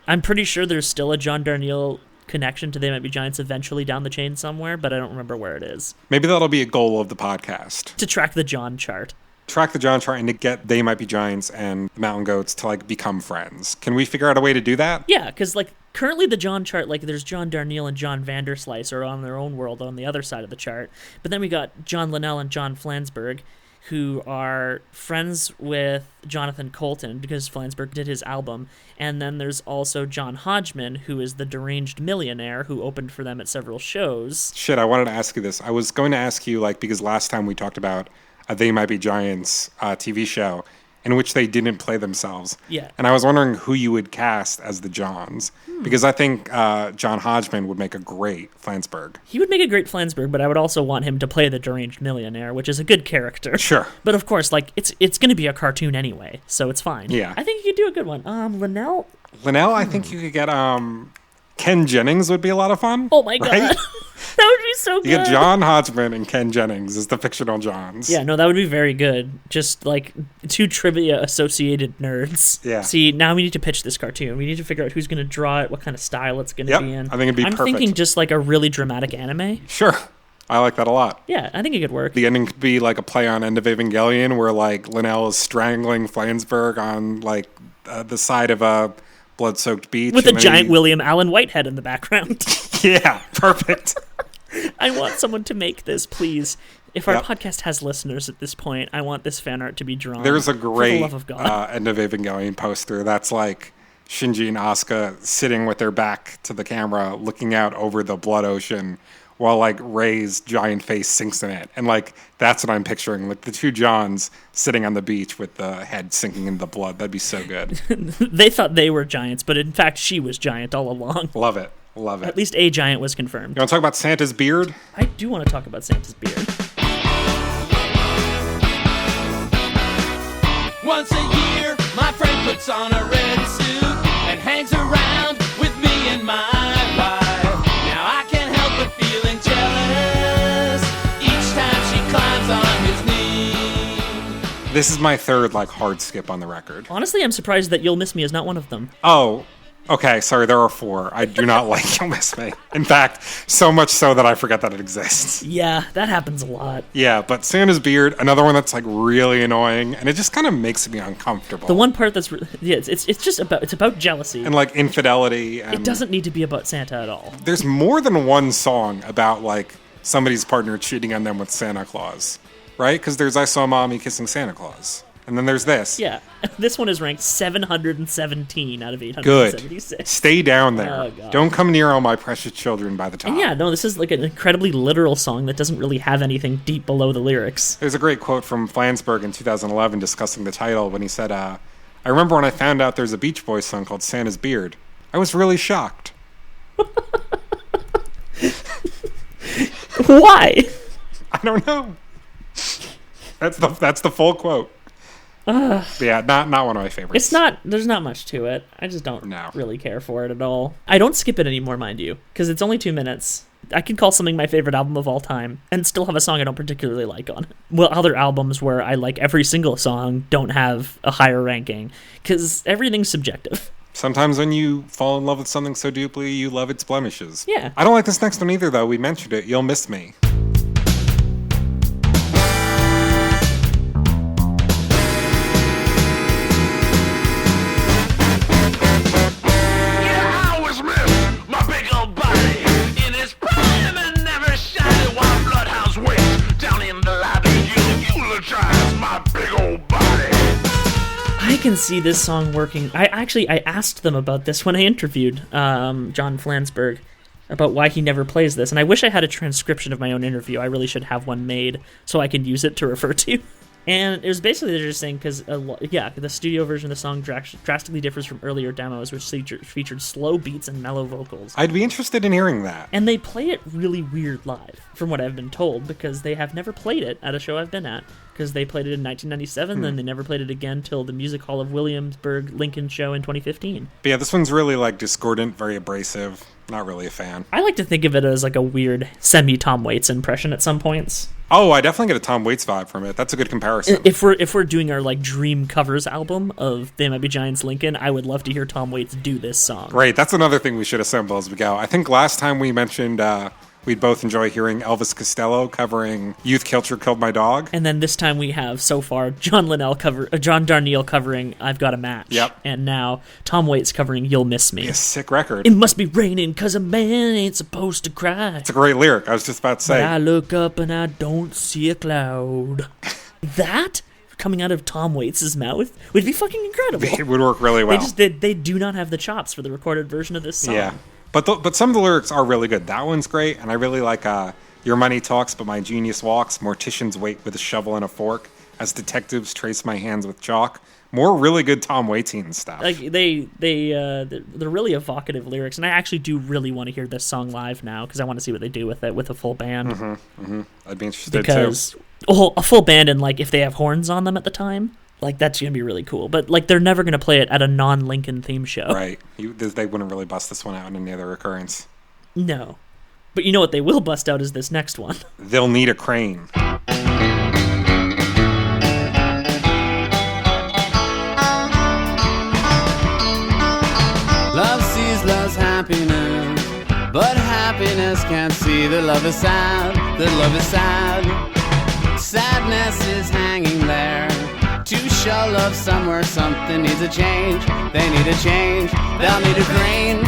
I'm pretty sure there's still a John Darnielle connection to They Might Be Giants eventually down the chain somewhere, but I don't remember where it is. Maybe that'll be a goal of the podcast. To track the John chart. Track the John chart and to get They Might Be Giants and the Mountain Goats to like become friends. Can we figure out a way to do that? Yeah, because like currently the John chart, like there's John Darnielle and John Vanderslice are on their own world on the other side of the chart. But then we got John Linnell and John Flansburgh, who are friends with Jonathan Colton because Flansburgh did his album. And then there's also John Hodgman, who is the deranged millionaire who opened for them at several shows. Shit, I wanted to ask you this. I was going to ask you, like, because last time we talked about They Might Be Giants TV show, in which they didn't play themselves. Yeah. And I was wondering who you would cast as the Johns. Because I think John Hodgman would make a great Flansburgh. He would make a great Flansburgh, but I would also want him to play the deranged millionaire, which is a good character. Sure. But of course, like, it's going to be a cartoon anyway, so it's fine. Yeah. I think you could do a good one. Linnell? Linnell, I think you could get Ken Jennings would be a lot of fun. Oh my God. Right? That would be so good. You get John Hodgman and Ken Jennings as the fictional Johns. Yeah, no, that would be very good. Just like two trivia associated nerds. Yeah. See, now we need to pitch this cartoon. We need to figure out who's going to draw it, what kind of style it's going to Yep, be in. I think it'd be I'm perfect. thinking just like a really dramatic anime. Sure. I like that a lot. Yeah, I think it could work. The ending could be like a play on End of Evangelion where like Linnell is strangling Flansburgh on like the side of a blood-soaked beach. With a and then giant William Allen Whitehead in the background. Yeah, perfect. I want someone to make this, please. If our Yep. podcast has listeners at this point, I want this fan art to be drawn. There's a For the great love of God. End of Evangelion poster that's like Shinji and Asuka sitting with their back to the camera looking out over the blood ocean while like Ray's giant face sinks in it. And like that's what I'm picturing, like the two Johns sitting on the beach with the head sinking in the blood. That'd be so good. They thought they were giants, but in fact she was giant all along. Love it. Love it. At least a giant was confirmed. You want to talk about Santa's beard? I do want to talk about Santa's beard. Once a year, my friend puts on a red suit and hangs around with me and my wife. Now I can't help but feeling jealous each time she climbs on his knee. This is my third like hard skip on the record. Honestly, I'm surprised that You'll Miss Me is not one of them. Oh, okay. Sorry, there are 4. I do not like You'll Miss Me. In fact, so much so that I forget that it exists. Yeah, that happens a lot. Yeah, but Santa's beard, another one that's like really annoying, and it just kind of makes me uncomfortable. The one part that's it's just about jealousy. And like infidelity. And It doesn't need to be about Santa at all. There's more than one song about like somebody's partner cheating on them with Santa Claus, right? Because there's I Saw Mommy Kissing Santa Claus. And then there's this. Yeah, this one is ranked 717 out of Good. 876. Stay down there. Oh, God. Don't come near all my precious children by the top. And yeah, no, this is like an incredibly literal song that doesn't really have anything deep below the lyrics. There's a great quote from Flansburgh in 2011 discussing the title when he said, I remember when I found out there's a Beach Boys song called Santa's Beard. I was really shocked. Why? I don't know. That's the full quote. Yeah, not one of my favorites. It's not. There's not much to it. I just don't really care for it at all. I don't skip it anymore, mind you, because it's only 2 minutes. I can call something my favorite album of all time and still have a song I don't particularly like on it. Well, other albums where I like every single song don't have a higher ranking because everything's subjective. Sometimes when you fall in love with something so deeply, you love its blemishes. Yeah. I don't like this next one either, though. We mentioned it. You'll Miss Me. I can see this song working. I asked them about this when I interviewed John Flansburgh about why he never plays this, and I wish I had a transcription of my own interview. I really should have one made so I can use it to refer to. And it was basically they're just saying because the studio version of the song drastically differs from earlier demos, which featured slow beats and mellow vocals. I'd be interested in hearing that. And they play it really weird live, from what I've been told, because they have never played it at a show I've been at. Because they played it in 1997, then they never played it again till the Music Hall of Williamsburg Lincoln show in 2015. But yeah, this one's really like discordant, very abrasive. Not really a fan. I like to think of it as like a weird semi-Tom Waits impression at some points. Oh, I definitely get a Tom Waits vibe from it. That's a good comparison. If we're doing our like dream covers album of They Might Be Giants Lincoln, I would love to hear Tom Waits do this song. Great. That's another thing we should assemble as we go. I think last time we mentioned we'd both enjoy hearing Elvis Costello covering Youth Culture Killed My Dog. And then this time we have, so far, John Darnielle covering I've Got a Match. Yep. And now Tom Waits covering You'll Miss Me. A sick record. It must be raining 'cause a man ain't supposed to cry. It's a great lyric. I was just about to say. But I look up and I don't see a cloud. that coming out of Tom Waits' mouth would be fucking incredible. It would work really well. They do not have the chops for the recorded version of this song. Yeah. But some of the lyrics are really good. That one's great, and I really like your money talks, but my genius walks. Morticians wait with a shovel and a fork as detectives trace my hands with chalk. More really good Tom Waitian stuff. Like they're really evocative lyrics, and I actually do really want to hear this song live now because I want to see what they do with it with a full band. I'd be interested because too. A full band, and like if they have horns on them at the time, like that's gonna be really cool. But like they're never gonna play it at a non-Lincoln theme show, Right? They wouldn't really bust this one out in any other occurrence. No, but you know what they will bust out is this next one. They'll need a crane. Love sees love's happiness, but happiness can't see that love is sad, that love is sad. Sadness is hanging there to show love somewhere something needs a change. They need a change, they'll need a crane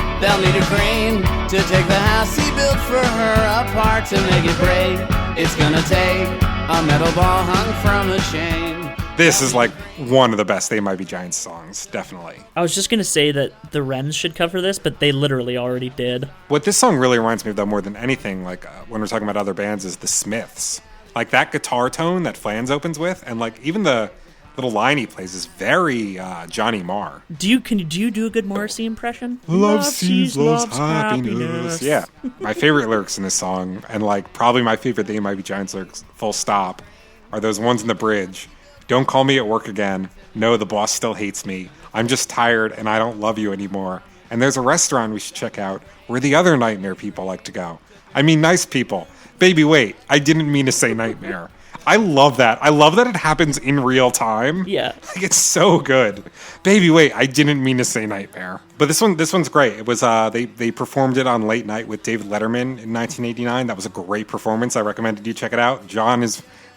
to take the house he built for her apart to make it break. It's gonna take a metal ball hung from a chain. This is like one of the best They Might Be Giants songs, definitely. I was just gonna say that the Wrens should cover this, but they literally already did. What this song really reminds me of, though, more than anything, like when we're talking about other bands, is the Smiths. Like that guitar tone that Flans opens with, and like even the little line he plays is very Johnny Marr. Do you do a good Morrissey impression? Love sees love's happiness. Yeah. My favorite lyrics in this song, and like probably my favorite They Might Be Giants lyrics, full stop, are those ones in the bridge. Don't call me at work again. No, the boss still hates me. I'm just tired and I don't love you anymore. And there's a restaurant we should check out where the other nightmare people like to go. I mean, nice people. Baby, wait. I didn't mean to say nightmare. I love that. I love that it happens in real time. Yeah. Like, it's so good. Baby, wait. I didn't mean to say nightmare. But this one's great. It was they performed it on Late Night with David Letterman in 1989. That was a great performance. I recommended you check it out.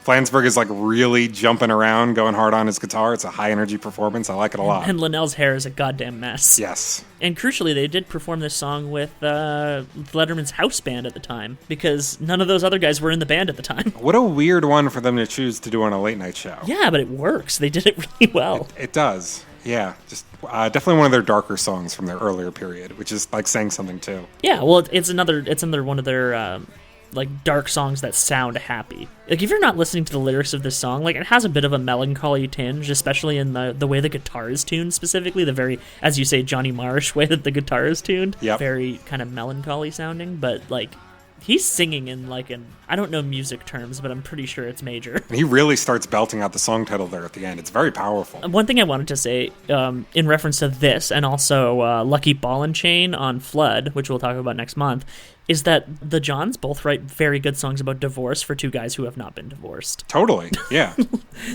Flansburgh is like really jumping around, going hard on his guitar. It's a high energy performance. I like it a lot. And Linnell's hair is a goddamn mess. Yes. And crucially, they did perform this song with Letterman's house band at the time because none of those other guys were in the band at the time. What a weird one for them to choose to do on a late night show. Yeah, but it works. They did it really well. It does. Yeah, just definitely one of their darker songs from their earlier period, which is like saying something too. Yeah, well, it's another one of their like dark songs that sound happy. Like if you're not listening to the lyrics of this song, like it has a bit of a melancholy tinge, especially in the way the guitar is tuned, specifically the very, as you say, Johnny Marsh way that the guitar is tuned. Yep. Very kind of melancholy sounding, but like he's singing in like I don't know music terms, but I'm pretty sure it's major. And he really starts belting out the song title there at the end. It's very powerful. One thing I wanted to say in reference to this and also Lucky Ball and Chain on Flood, which we'll talk about next month, is that the Johns both write very good songs about divorce for two guys who have not been divorced. Totally, yeah.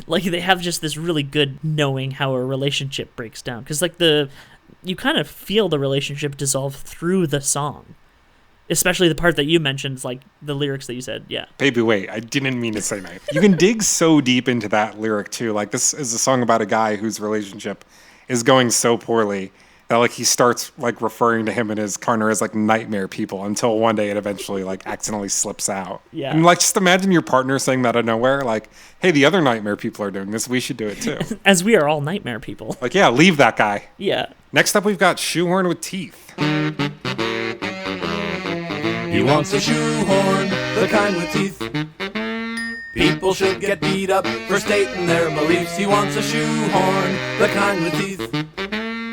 Like they have just this really good knowing how a relationship breaks down. Because like you kind of feel the relationship dissolve through the song. Especially the part that you mentioned, like the lyrics that you said, yeah. Baby, wait, I didn't mean to say night. You can dig so deep into that lyric too. Like this is a song about a guy whose relationship is going so poorly that like he starts like referring to him and his partner as like nightmare people until one day it eventually like accidentally slips out. Yeah. And like just imagine your partner saying that out of nowhere, like, hey, the other nightmare people are doing this, we should do it too. As we are all nightmare people. Like, yeah, leave that guy. Yeah. Next up we've got Shoehorn with Teeth. He wants a shoehorn, the kind with teeth. People should get beat up for stating their beliefs. He wants a shoehorn, the kind with teeth.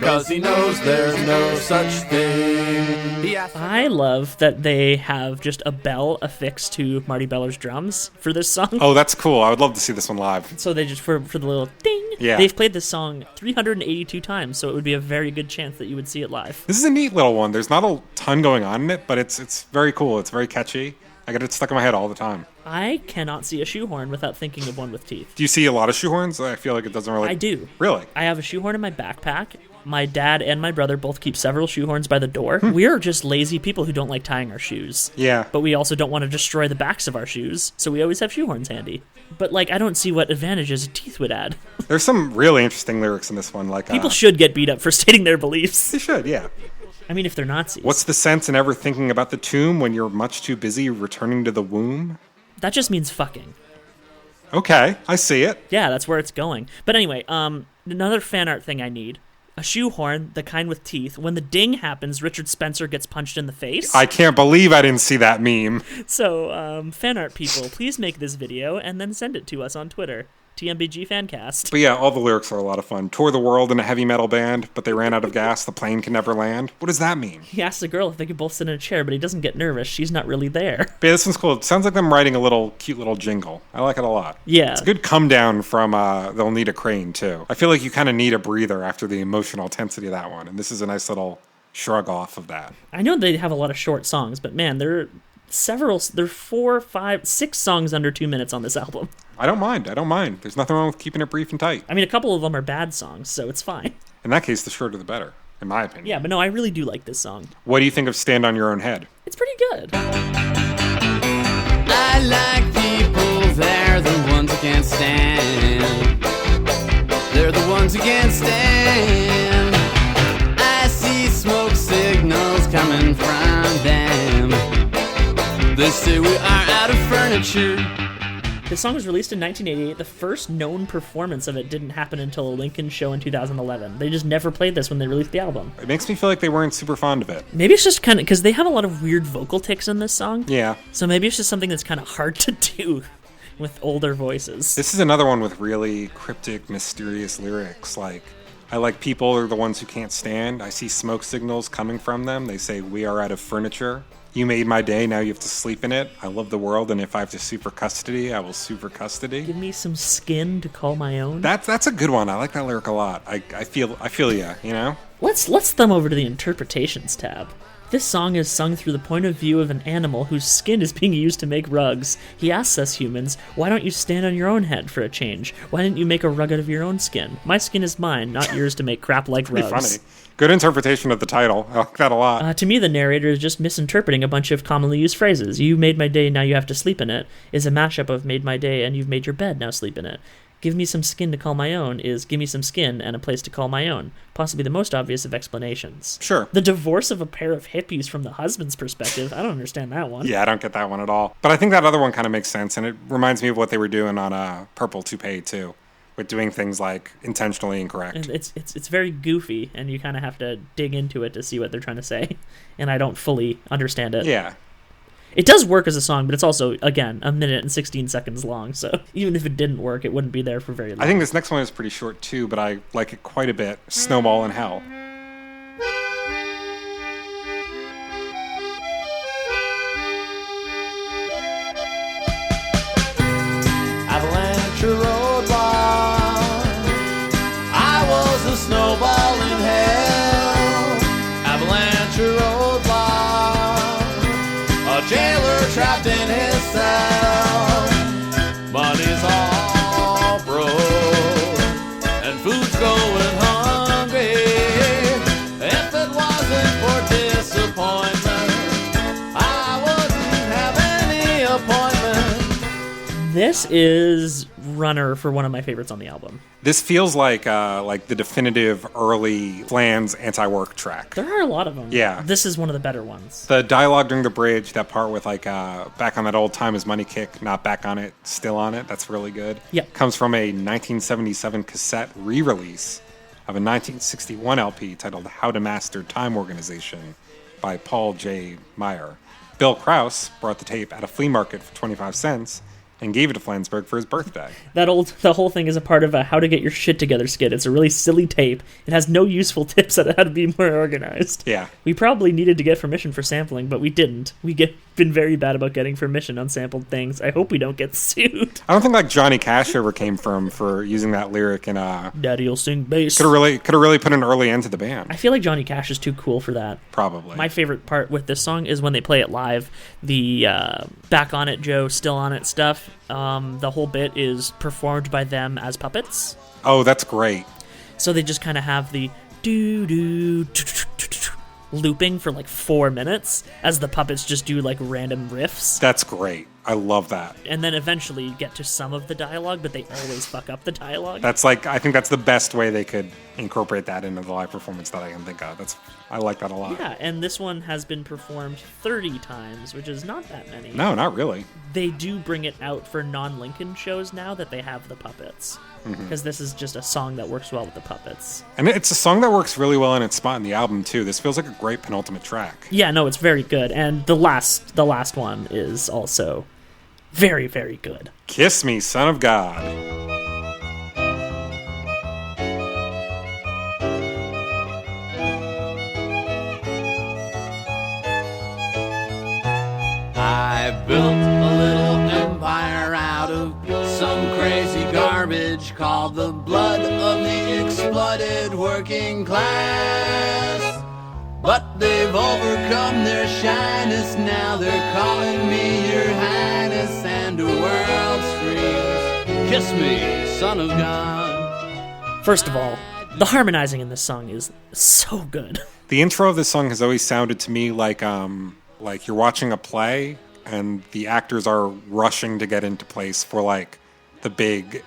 'Cause he knows there's no such thing. I love that they have just a bell affixed to Marty Beller's drums for this song. Oh, that's cool. I would love to see this one live. So they just, for the little ding, yeah. They've played this song 382 times, so it would be a very good chance that you would see it live. This is a neat little one. There's not a ton going on in it, but it's very cool. It's very catchy. I get it stuck in my head all the time. I cannot see a shoehorn without thinking of one with teeth. Do you see a lot of shoehorns? I feel like it doesn't really... I do. Really? I have a shoehorn in my backpack. My dad and my brother both keep several shoehorns by the door. We're just lazy people who don't like tying our shoes. Yeah. But we also don't want to destroy the backs of our shoes, so we always have shoehorns handy. But, like, I don't see what advantages teeth would add. There's some really interesting lyrics in this one. Like people should get beat up for stating their beliefs. They should, yeah. I mean, if they're Nazis. What's the sense in ever thinking about the tomb when you're much too busy returning to the womb? That just means fucking. Okay, I see it. Yeah, that's where it's going. But anyway, another fan art thing I need. A shoehorn, the kind with teeth. When the ding happens, Richard Spencer gets punched in the face. I can't believe I didn't see that meme. So, fan art people, please make this video and then send it to us on Twitter. TMBG Fancast. But yeah, all the lyrics are a lot of fun. Tour the world in a heavy metal band, but they ran out of gas. The plane can never land. What does that mean? He asks the girl if they could both sit in a chair, but he doesn't get nervous. She's not really there. But yeah, this one's cool. It sounds like them writing a cute little jingle. I like it a lot. Yeah. It's a good come down from They'll Need a Crane, too. I feel like you kind of need a breather after the emotional intensity of that one. And this is a nice little shrug off of that. I know they have a lot of short songs, but man, there are 4, 5, 6 songs under 2 minutes on this album. I don't mind. There's nothing wrong with keeping it brief and tight. I mean, a couple of them are bad songs, so it's fine. In that case, the shorter the better, in my opinion. Yeah, but no, I really do like this song. What do you think of Stand on Your Own Head? It's pretty good. I like people, they're the ones who can't stand. They're the ones who can't stand. I see smoke signals coming from them. They say we are out of furniture. This song was released in 1988. The first known performance of it didn't happen until a Lincoln show in 2011. They just never played this when they released the album. It makes me feel like they weren't super fond of it. Maybe it's just kind of because they have a lot of weird vocal tics in this song. Yeah. So maybe it's just something that's kind of hard to do with older voices. This is another one with really cryptic, mysterious lyrics. Like, I like people are the ones who can't stand. I see smoke signals coming from them. They say, we are out of furniture. You made my day, now you have to sleep in it. I love the world, and if I have to sue for custody, I will sue for custody. Give me some skin to call my own. That's a good one. I like that lyric a lot. I feel ya, you know? Let's thumb over to the interpretations tab. This song is sung through the point of view of an animal whose skin is being used to make rugs. He asks us humans, why don't you stand on your own head for a change? Why didn't you make a rug out of your own skin? My skin is mine, not yours to make crap like rugs. Pretty funny. Good interpretation of the title. I like that a lot. To me, the narrator is just misinterpreting a bunch of commonly used phrases. You made my day, now you have to sleep in it, is a mashup of made my day and you've made your bed, now sleep in it. Give me some skin to call my own is give me some skin and a place to call my own. Possibly the most obvious of explanations. Sure. The divorce of a pair of hippies from the husband's perspective, I don't understand that one. Yeah, I don't get that one at all. But I think that other one kind of makes sense, and it reminds me of what they were doing on Purple Toupee, too. With doing things like intentionally incorrect. And it's very goofy, and you kind of have to dig into it to see what they're trying to say. And I don't fully understand it. Yeah. It does work as a song, but it's also, again, 1 minute and 16 seconds long. So even if it didn't work, it wouldn't be there for very long. I think this next one is pretty short, too, but I like it quite a bit. Snowball in Hell. Avalanche roadblock. I was a snowball in hell. Avalanche roadblock. A jailer trapped in his cell. Money's all broke and food's going hungry. If it wasn't for disappointment, I wouldn't have any appointment. This is runner for one of my favorites on the album. This feels like the definitive early Flans anti-work track. There are a lot of them. Yeah. This is one of the better ones. The dialogue during the bridge, that part with back on that old time is money kick, not back on it, still on it. That's really good. Yeah. Comes from a 1977 cassette re-release of a 1961 LP titled How to Master Time Organization by Paul J. Meyer. Bill Krause brought the tape at a flea market for 25 cents and gave it to Flansburgh for his birthday. The whole thing is a part of a How to Get Your Shit Together skit. It's a really silly tape. It has no useful tips on how to be more organized. Yeah. We probably needed to get permission for sampling, but we didn't. Been very bad about getting permission on sampled things. I hope we don't get sued. I don't think Johnny Cash ever came for using that lyric in Daddy'll sing bass. could have really put an early end to the band. I feel like Johnny Cash is too cool for that. Probably. My favorite part with this song is when they play it live. The back on it, Joe, still on it stuff. The whole bit is performed by them as puppets. Oh, that's great. So they just kind of have the doo-doo looping for like 4 minutes as the puppets just do like random riffs. That's great. I love that. And then eventually you get to some of the dialogue, but they always fuck up the dialogue. That's like, I think that's the best way they could incorporate that into the live performance that I can think of. I like that a lot. Yeah, and this one has been performed 30 times, which is not that many. No, not really. They do bring it out for non-Lincoln shows now that they have the puppets. Because this is just a song that works well with the puppets. And it's a song that works really well in its spot in the album, too. This feels like a great penultimate track. Yeah, no, it's very good. And the last one is also very, very good. Kiss Me, Son of God. I built a little empire out of some crazy garbage called the blood of the exploited working class. But they've overcome their shyness, now they're calling me your highness, and the world screams, kiss me, son of God. First of all, the harmonizing in this song is so good. The intro of this song has always sounded to me like you're watching a play and the actors are rushing to get into place for like the big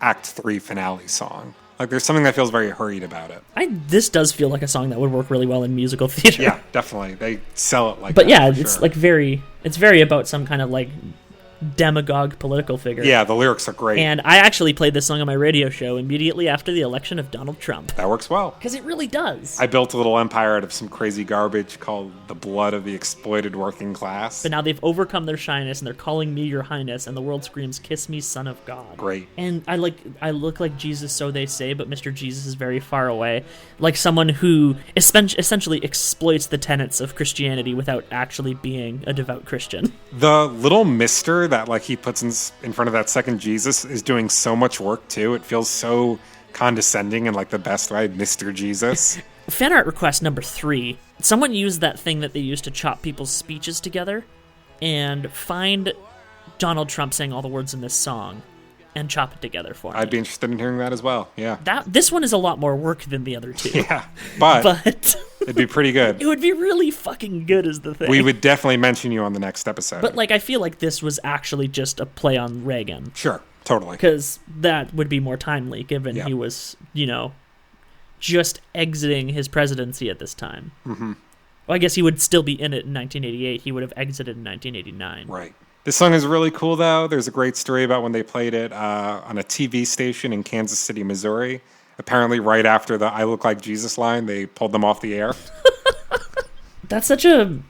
Act 3 finale song. Like there's something that feels very hurried about it. This does feel like a song that would work really well in musical theater. Yeah, definitely. They sell it like but that. But yeah, for it's sure. like it's very about some kind of like demagogue political figure. Yeah, the lyrics are great. And I actually played this song on my radio show immediately after the election of Donald Trump. That works well. Because it really does. I built a little empire out of some crazy garbage called the blood of the exploited working class. But now they've overcome their shyness and they're calling me your highness, and the world screams, kiss me, son of God. Great. And I look like Jesus, so they say, but Mr. Jesus is very far away. Like someone who essentially exploits the tenets of Christianity without actually being a devout Christian. The little mister that like he puts in front of that second Jesus is doing so much work too. It feels so condescending in like the best way, Mr. Jesus. Fan art request number 3. Someone used that thing that they use to chop people's speeches together and find Donald Trump saying all the words in this song and chop it together for me. I'd be interested in hearing that as well. Yeah. This one is a lot more work than the other two. Yeah. But it'd be pretty good. It would be really fucking good is the thing. We would definitely mention you on the next episode. But like I feel like this was actually just a play on Reagan. Sure. Totally. Because that would be more timely given Yeah. he was, just exiting his presidency at this time. Mm-hmm. Well, I guess he would still be in it in 1988. He would have exited in 1989. Right. This song is really cool, though. There's a great story about when they played it on a TV station in Kansas City, Missouri. Apparently, right after the I Look Like Jesus line, they pulled them off the air. That's such a,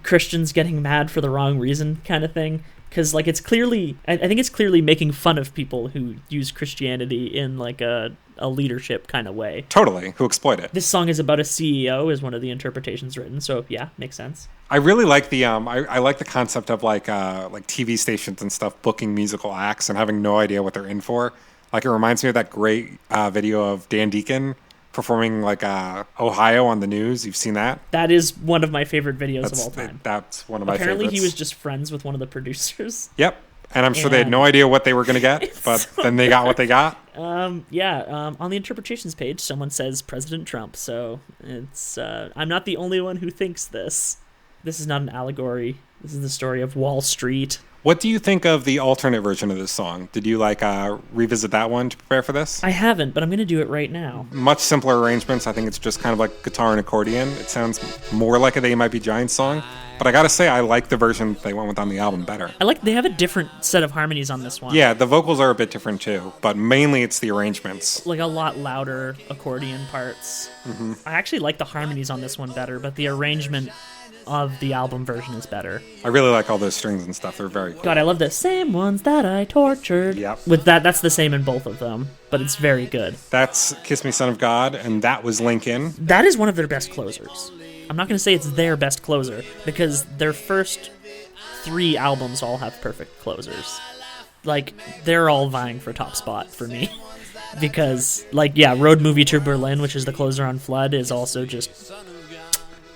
Christians getting mad for the wrong reason kind of thing. Because, it's clearly, I think it's clearly making fun of people who use Christianity in, a leadership kind of way. Totally. Who exploit it. This song is about a CEO, is one of the interpretations written. So, yeah, makes sense. I really like the I like the concept of like TV stations and stuff booking musical acts and having no idea what they're in for. Like it reminds me of that great video of Dan Deacon performing Ohio on the news. You've seen that? That is one of my favorite videos of all time. That's one of my Apparently favorites. he was just friends with one of the producers. Yep. And I'm sure they had no idea what they were going to get, but then they got what they got. On the interpretations page, someone says President Trump. So it's I'm not the only one who thinks this. This is not an allegory. This is the story of Wall Street. What do you think of the alternate version of this song? Did you revisit that one to prepare for this? I haven't, but I'm going to do it right now. Much simpler arrangements. I think it's just kind of like guitar and accordion. It sounds more like a They Might Be Giants song. But I gotta say, I like the version they went with on the album better. They have a different set of harmonies on this one. Yeah, the vocals are a bit different too, but mainly it's the arrangements. A lot louder accordion parts. Mm-hmm. I actually like the harmonies on this one better, but the arrangement of the album version is better. I really like all those strings and stuff. They're very cool. God, I love the same ones that I tortured. Yep. With that's the same in both of them, but it's very good. That's Kiss Me, Son of God, and that was Lincoln. That is one of their best closers. I'm not going to say it's their best closer, because their first 3 albums all have perfect closers. They're all vying for top spot for me. Because, Road Movie to Berlin, which is the closer on Flood, is also just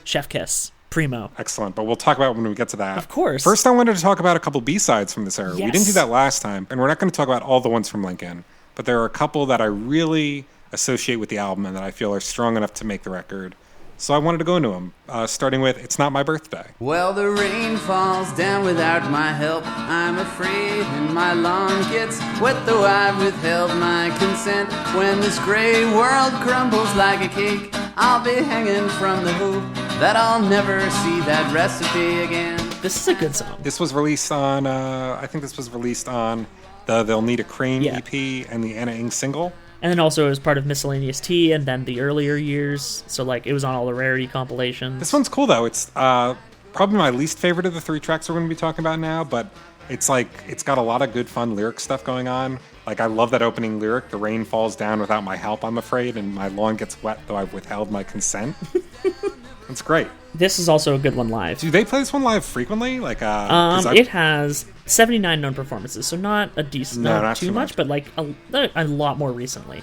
chef kiss. Primo. Excellent, but we'll talk about it when we get to that. Of course. First, I wanted to talk about a couple B-sides from this era. Yes. We didn't do that last time, and we're not going to talk about all the ones from Lincoln, but there are a couple that I really associate with the album and that I feel are strong enough to make the record. So I wanted to go into them, starting with It's Not My Birthday. Well, the rain falls down without my help, I'm afraid, and my lawn gets wet, though I've withheld my consent. When this gray world crumbles like a cake, I'll be hanging from the hope that I'll never see that recipe again. This is a good song. This was released on, I think this was released on the They'll Need a Crane EP and the Anna Ing single. And then also it was part of Miscellaneous T and then the earlier years. So, like, it was on all the Rarity compilations. This one's cool, though. It's probably my least favorite of the 3 tracks we're going to be talking about now, but it's like, it's got a lot of good, fun lyric stuff going on. Like, I love that opening lyric, the rain falls down without my help, I'm afraid, and my lawn gets wet, though I've withheld my consent. It's great. This is also a good one live. Do they play this one live frequently? Like, it has 79 known performances, so not a decent, not too much, but like a lot more recently.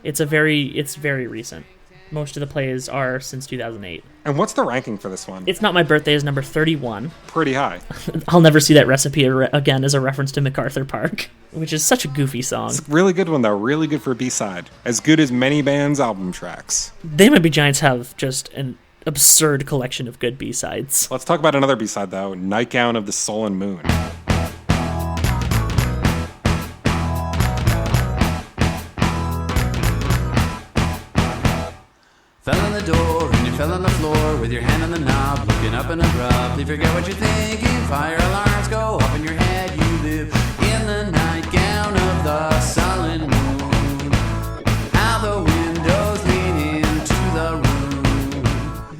It's very recent. Most of the plays are since 2008. And what's the ranking for this one? It's Not My Birthday is number 31. Pretty high. I'll never see that recipe again as a reference to MacArthur Park, which is such a goofy song. It's a really good one, though. Really good for a B-side. As good as many bands' album tracks. They Might Be Giants have just an absurd collection of good B-sides. Let's talk about another B-side, though. Nightgown of the Soul and Moon. Fell in the door and you fell on the floor with your hand on the knob, looking up and abruptly forget what you're thinking. Fire alarms go off in your head. You live in the nightgown of the sullen moon. How the windows lean into the room.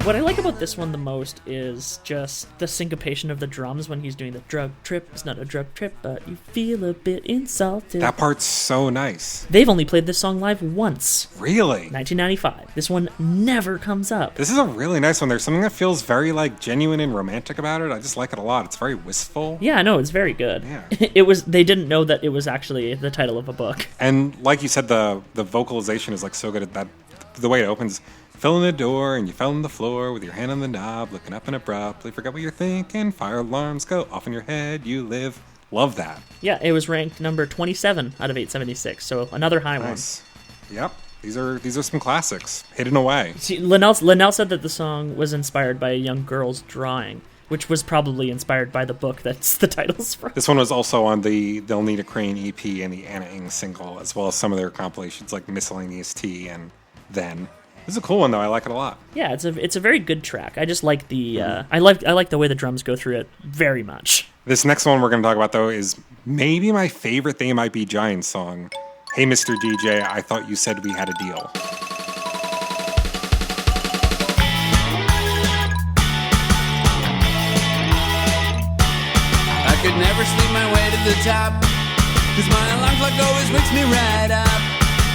What I like about this one the most is just the syncopation of the drums when he's doing the drug trip. It's not a drug trip, but you feel a bit insulted. That part's so nice. They've only played this song live once. Really? 1995. This one never comes up. This is a really nice one. There's something that feels very, like, genuine and romantic about it. I just like it a lot. It's very wistful. Yeah, no, it's very good. Yeah. They didn't know that it was actually the title of a book. And like you said, the vocalization is, like, so good at that. The way it opens, fell in the door and you fell on the floor with your hand on the knob, looking up and abruptly forget what you're thinking. Fire alarms go off in your head. You live. Love that. Yeah, it was ranked number 27 out of 876, so another high nice. Yep. These are some classics hidden away. See, Linnell said that the song was inspired by a young girl's drawing, which was probably inspired by the book that's the title's from. This one was also on the They'll Need a Crane EP and the Anna Ing single, as well as some of their compilations like Miscellaneous T and Then. This is a cool one, though. I like it a lot. Yeah, it's a very good track. I just like the I like the way the drums go through it very much. This next one we're going to talk about, though, is maybe my favorite They Might Be Giants song. Hey, Mr. DJ, I thought you said we had a deal. I could never sleep my way to the top, 'cause my alarm clock always wakes me right up.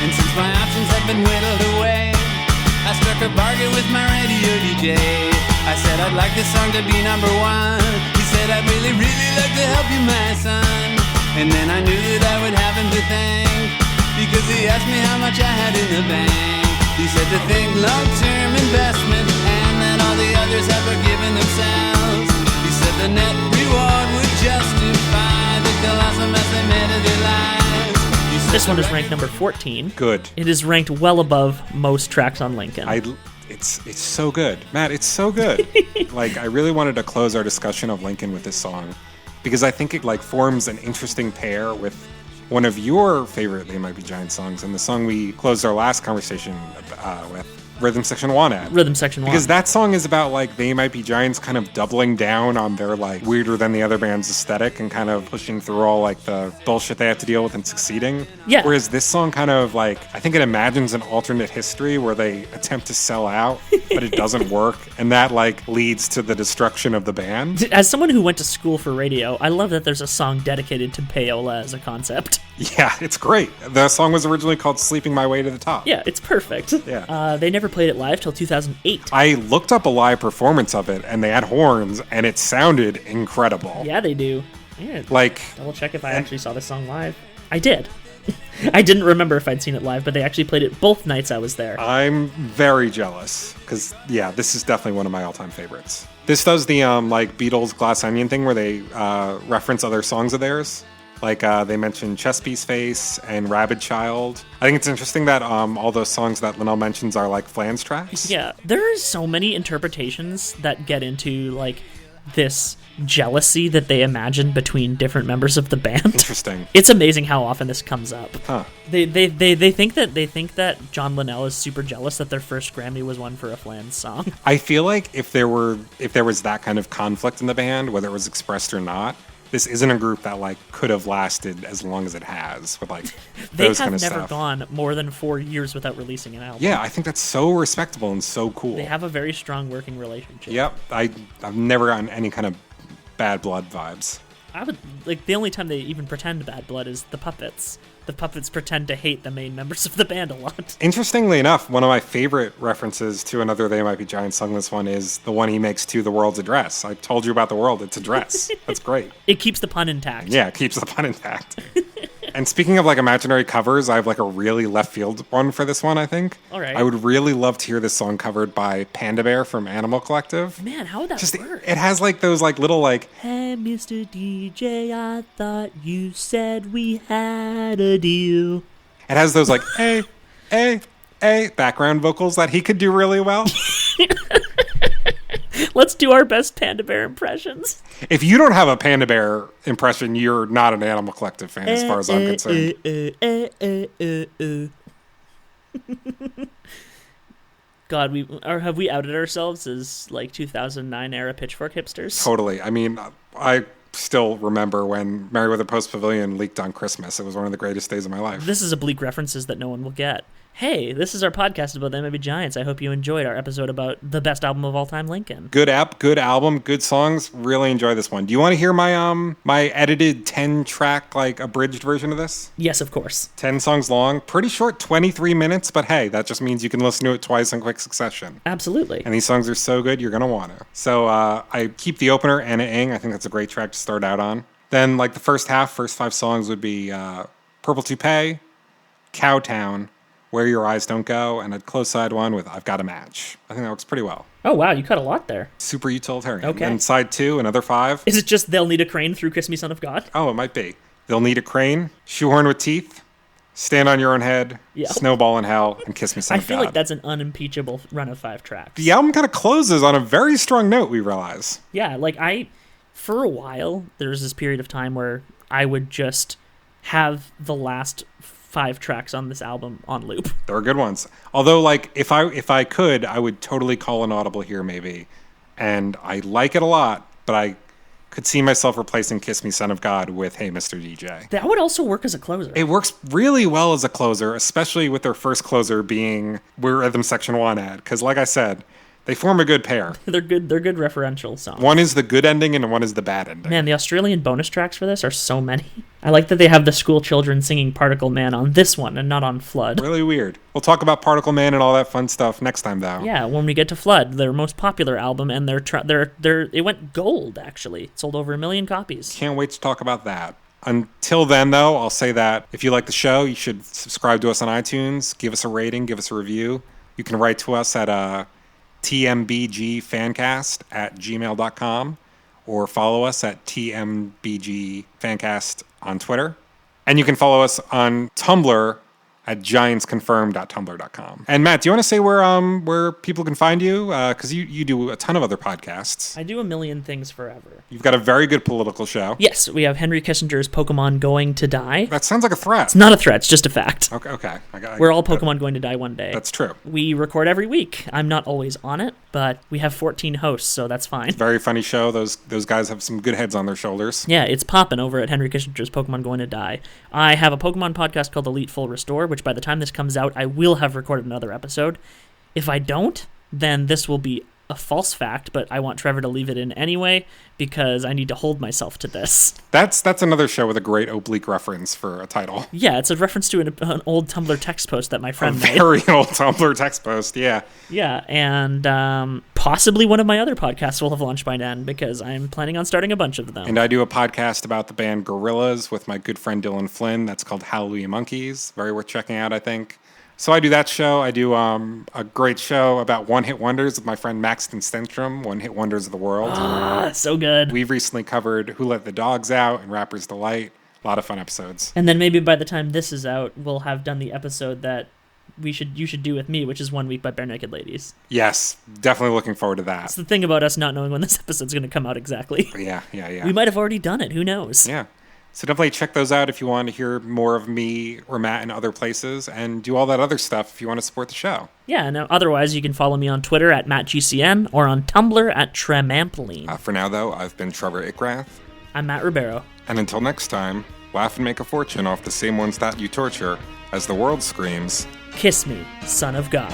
And since my options have been whittled away, I struck a bargain with my radio DJ. I said I'd like this song to be number 1. He said I'd really, really like to help you, my son. And then I knew that I would have him to thank, because he asked me how much I had in the bank. He said to think long-term investment, and that all the others have forgiven themselves. He said the net reward would justify the colossal mess they made of their lives. This one is ranked number 14. Good. It is ranked well above most tracks on Lincoln. It's so good. Matt, it's so good. Like, I really wanted to close our discussion of Lincoln with this song, because I think it, like, forms an interesting pair with one of your favorite They Might Be Giants songs, and the song we closed our last conversation with, Rhythm Section 1 at. Rhythm Section 1. Because that song is about, like, They Might Be Giants kind of doubling down on their, like, weirder than the other band's aesthetic and kind of pushing through all, like, the bullshit they have to deal with and succeeding. Yeah. Whereas this song kind of, like, I think it imagines an alternate history where they attempt to sell out, but it doesn't work. And that, like, leads to the destruction of the band. As someone who went to school for radio, I love that there's a song dedicated to payola as a concept. Yeah, it's great. The song was originally called Sleeping My Way to the Top. Yeah, it's perfect. Yeah. They never played it live till 2008. I looked up a live performance of it, and they had horns, and it sounded incredible. Yeah, they do. Yeah, like, double check if I actually saw this song live. I did. I didn't remember if I'd seen it live, but they actually played it both nights I was there. I'm very jealous, because, yeah, this is definitely one of my all-time favorites. This does the, like, Beatles Glass Onion thing where they reference other songs of theirs. Like they mentioned Chess Piece Face and Rabid Child. I think it's interesting that all those songs that Linnell mentions are like flange tracks. Yeah, there are so many interpretations that get into like this jealousy that they imagine between different members of the band. Interesting. It's amazing how often this comes up. Huh. They think that John Linnell is super jealous that their first Grammy was won for a Flans song. I feel like if there was that kind of conflict in the band, whether it was expressed or not, this isn't a group that like could have lasted as long as it has with like They those have kind of never stuff. gone more than 4 years without releasing an album. Yeah, I think that's so respectable and so cool. They have a very strong working relationship. Yep, I've never gotten any kind of bad blood vibes. I would like the only time they even pretend bad blood is the puppets. The puppets pretend to hate the main members of the band a lot. Interestingly enough, one of my favorite references to another They Might Be Giants song, this one, is the one he makes to The World's Address. I told you about the world, it's a dress. That's great. It keeps the pun intact. Yeah, it keeps the pun intact. And speaking of like imaginary covers, I have like a really left field one for this one, I think. All right. I would really love to hear this song covered by Panda Bear from Animal Collective. Man, how would that Just work? it has like those like little like Hey, Mr. DJ, I thought you said we had a deal. it has those like hey background vocals that he could do really well. Let's do our best Panda Bear impressions. If you don't have a Panda Bear impression, you're not an Animal Collective fan as far as I'm concerned. God, have we outed ourselves as like 2009 era Pitchfork hipsters? Totally. I mean, I still remember when Merriweather Post Pavilion leaked on Christmas. It was one of the greatest days of my life. This is oblique references that no one will get. Hey, this is our podcast about the MLB Giants. I hope you enjoyed our episode about the best album of all time, Lincoln. Good app, good album, good songs. Really enjoy this one. Do you want to hear my edited 10-track like abridged version of this? Yes, of course. 10 songs long, pretty short, 23 minutes, but hey, that just means you can listen to it twice in quick succession. Absolutely. And these songs are so good, you're going to want to. So I keep the opener, Anna Ing. I think that's a great track to start out on. Then like the first 5 songs would be Purple Toupee, Cowtown, Where Your Eyes Don't Go, and I'd close side one with I've Got a Match. I think that works pretty well. Oh, wow, you cut a lot there. Super utilitarian. Okay. And side 2, another 5. Is it just They'll Need a Crane through Kiss Me Son of God? Oh, it might be. They'll Need a Crane, Shoehorn with Teeth, Stand on Your Own Head, Yeah. Snowball in Hell, and Kiss Me Son I of feel God. like that's an unimpeachable run of 5 tracks. The album kind of closes on a very strong note, we realize. Yeah, like for a while, there was this period of time where I would just have the last 5 tracks on this album on loop. There are good ones. Although, like, if I could, I would totally call an audible here, maybe. And I like it a lot, but I could see myself replacing Kiss Me Son of God with Hey Mr. DJ. That would also work as a closer. It works really well as a closer, especially with their first closer being Where Rhythm Section 1 at. Because, like I said, they form a good pair. They're good referential songs. One is the good ending and one is the bad ending. Man, the Australian bonus tracks for this are so many. I like that they have the school children singing Particle Man on this one and not on Flood. Really weird. We'll talk about Particle Man and all that fun stuff next time, though. Yeah, when we get to Flood, their most popular album, and it went gold, actually. It sold over 1 million copies. Can't wait to talk about that. Until then, though, I'll say that if you like the show, you should subscribe to us on iTunes, give us a rating, give us a review. You can write to us at tmbgfancast@gmail.com or follow us at tmbgfancast on Twitter. And you can follow us on Tumblr at giantsconfirmed.tumblr.com. And Matt, do you want to say where people can find you? Because you do a ton of other podcasts. I do a million things forever. You've got a very good political show. Yes, we have Henry Kissinger's Pokemon Going to Die. That sounds like a threat. It's not a threat, it's just a fact. Okay. We're all Pokemon going to die one day. That's true. We record every week. I'm not always on it, but we have 14 hosts, so that's fine. Very funny show. Those guys have some good heads on their shoulders. Yeah, it's popping over at Henry Kissinger's Pokemon Going to Die. I have a Pokemon podcast called Elite Full Restore, which by the time this comes out, I will have recorded another episode. If I don't, then this will be a false fact, but I want Trevor to leave it in anyway because I need to hold myself to this. That's another show with a great oblique reference for a title. Yeah, it's a reference to an old Tumblr text post that my friend made. Very old Tumblr text post, yeah. Yeah, and possibly one of my other podcasts will have launched by then because I'm planning on starting a bunch of them. And I do a podcast about the band Gorillaz with my good friend Dylan Flynn. That's called Hallelujah Monkeys. Very worth checking out, I think. So I do that show. I do a great show about one-hit wonders with my friend Maxton Stenstrom, One Hit Wonders of the World. So good. We've recently covered Who Let the Dogs Out and Rapper's Delight. A lot of fun episodes. And then maybe by the time this is out, we'll have done the episode that you should do with me, which is 1 week by Bare Naked Ladies. Yes, definitely looking forward to that. That's the thing about us not knowing when this episode's going to come out exactly. Yeah. We might have already done it. Who knows? Yeah. So definitely check those out if you want to hear more of me or Matt in other places, and do all that other stuff if you want to support the show. Yeah, and otherwise you can follow me on Twitter at MattGCN or on Tumblr at Tremampoline. For now, though, I've been Trevor Ickrath. I'm Matt Ribeiro. And until next time, laugh and make a fortune off the same ones that you torture as the world screams, Kiss me, son of God.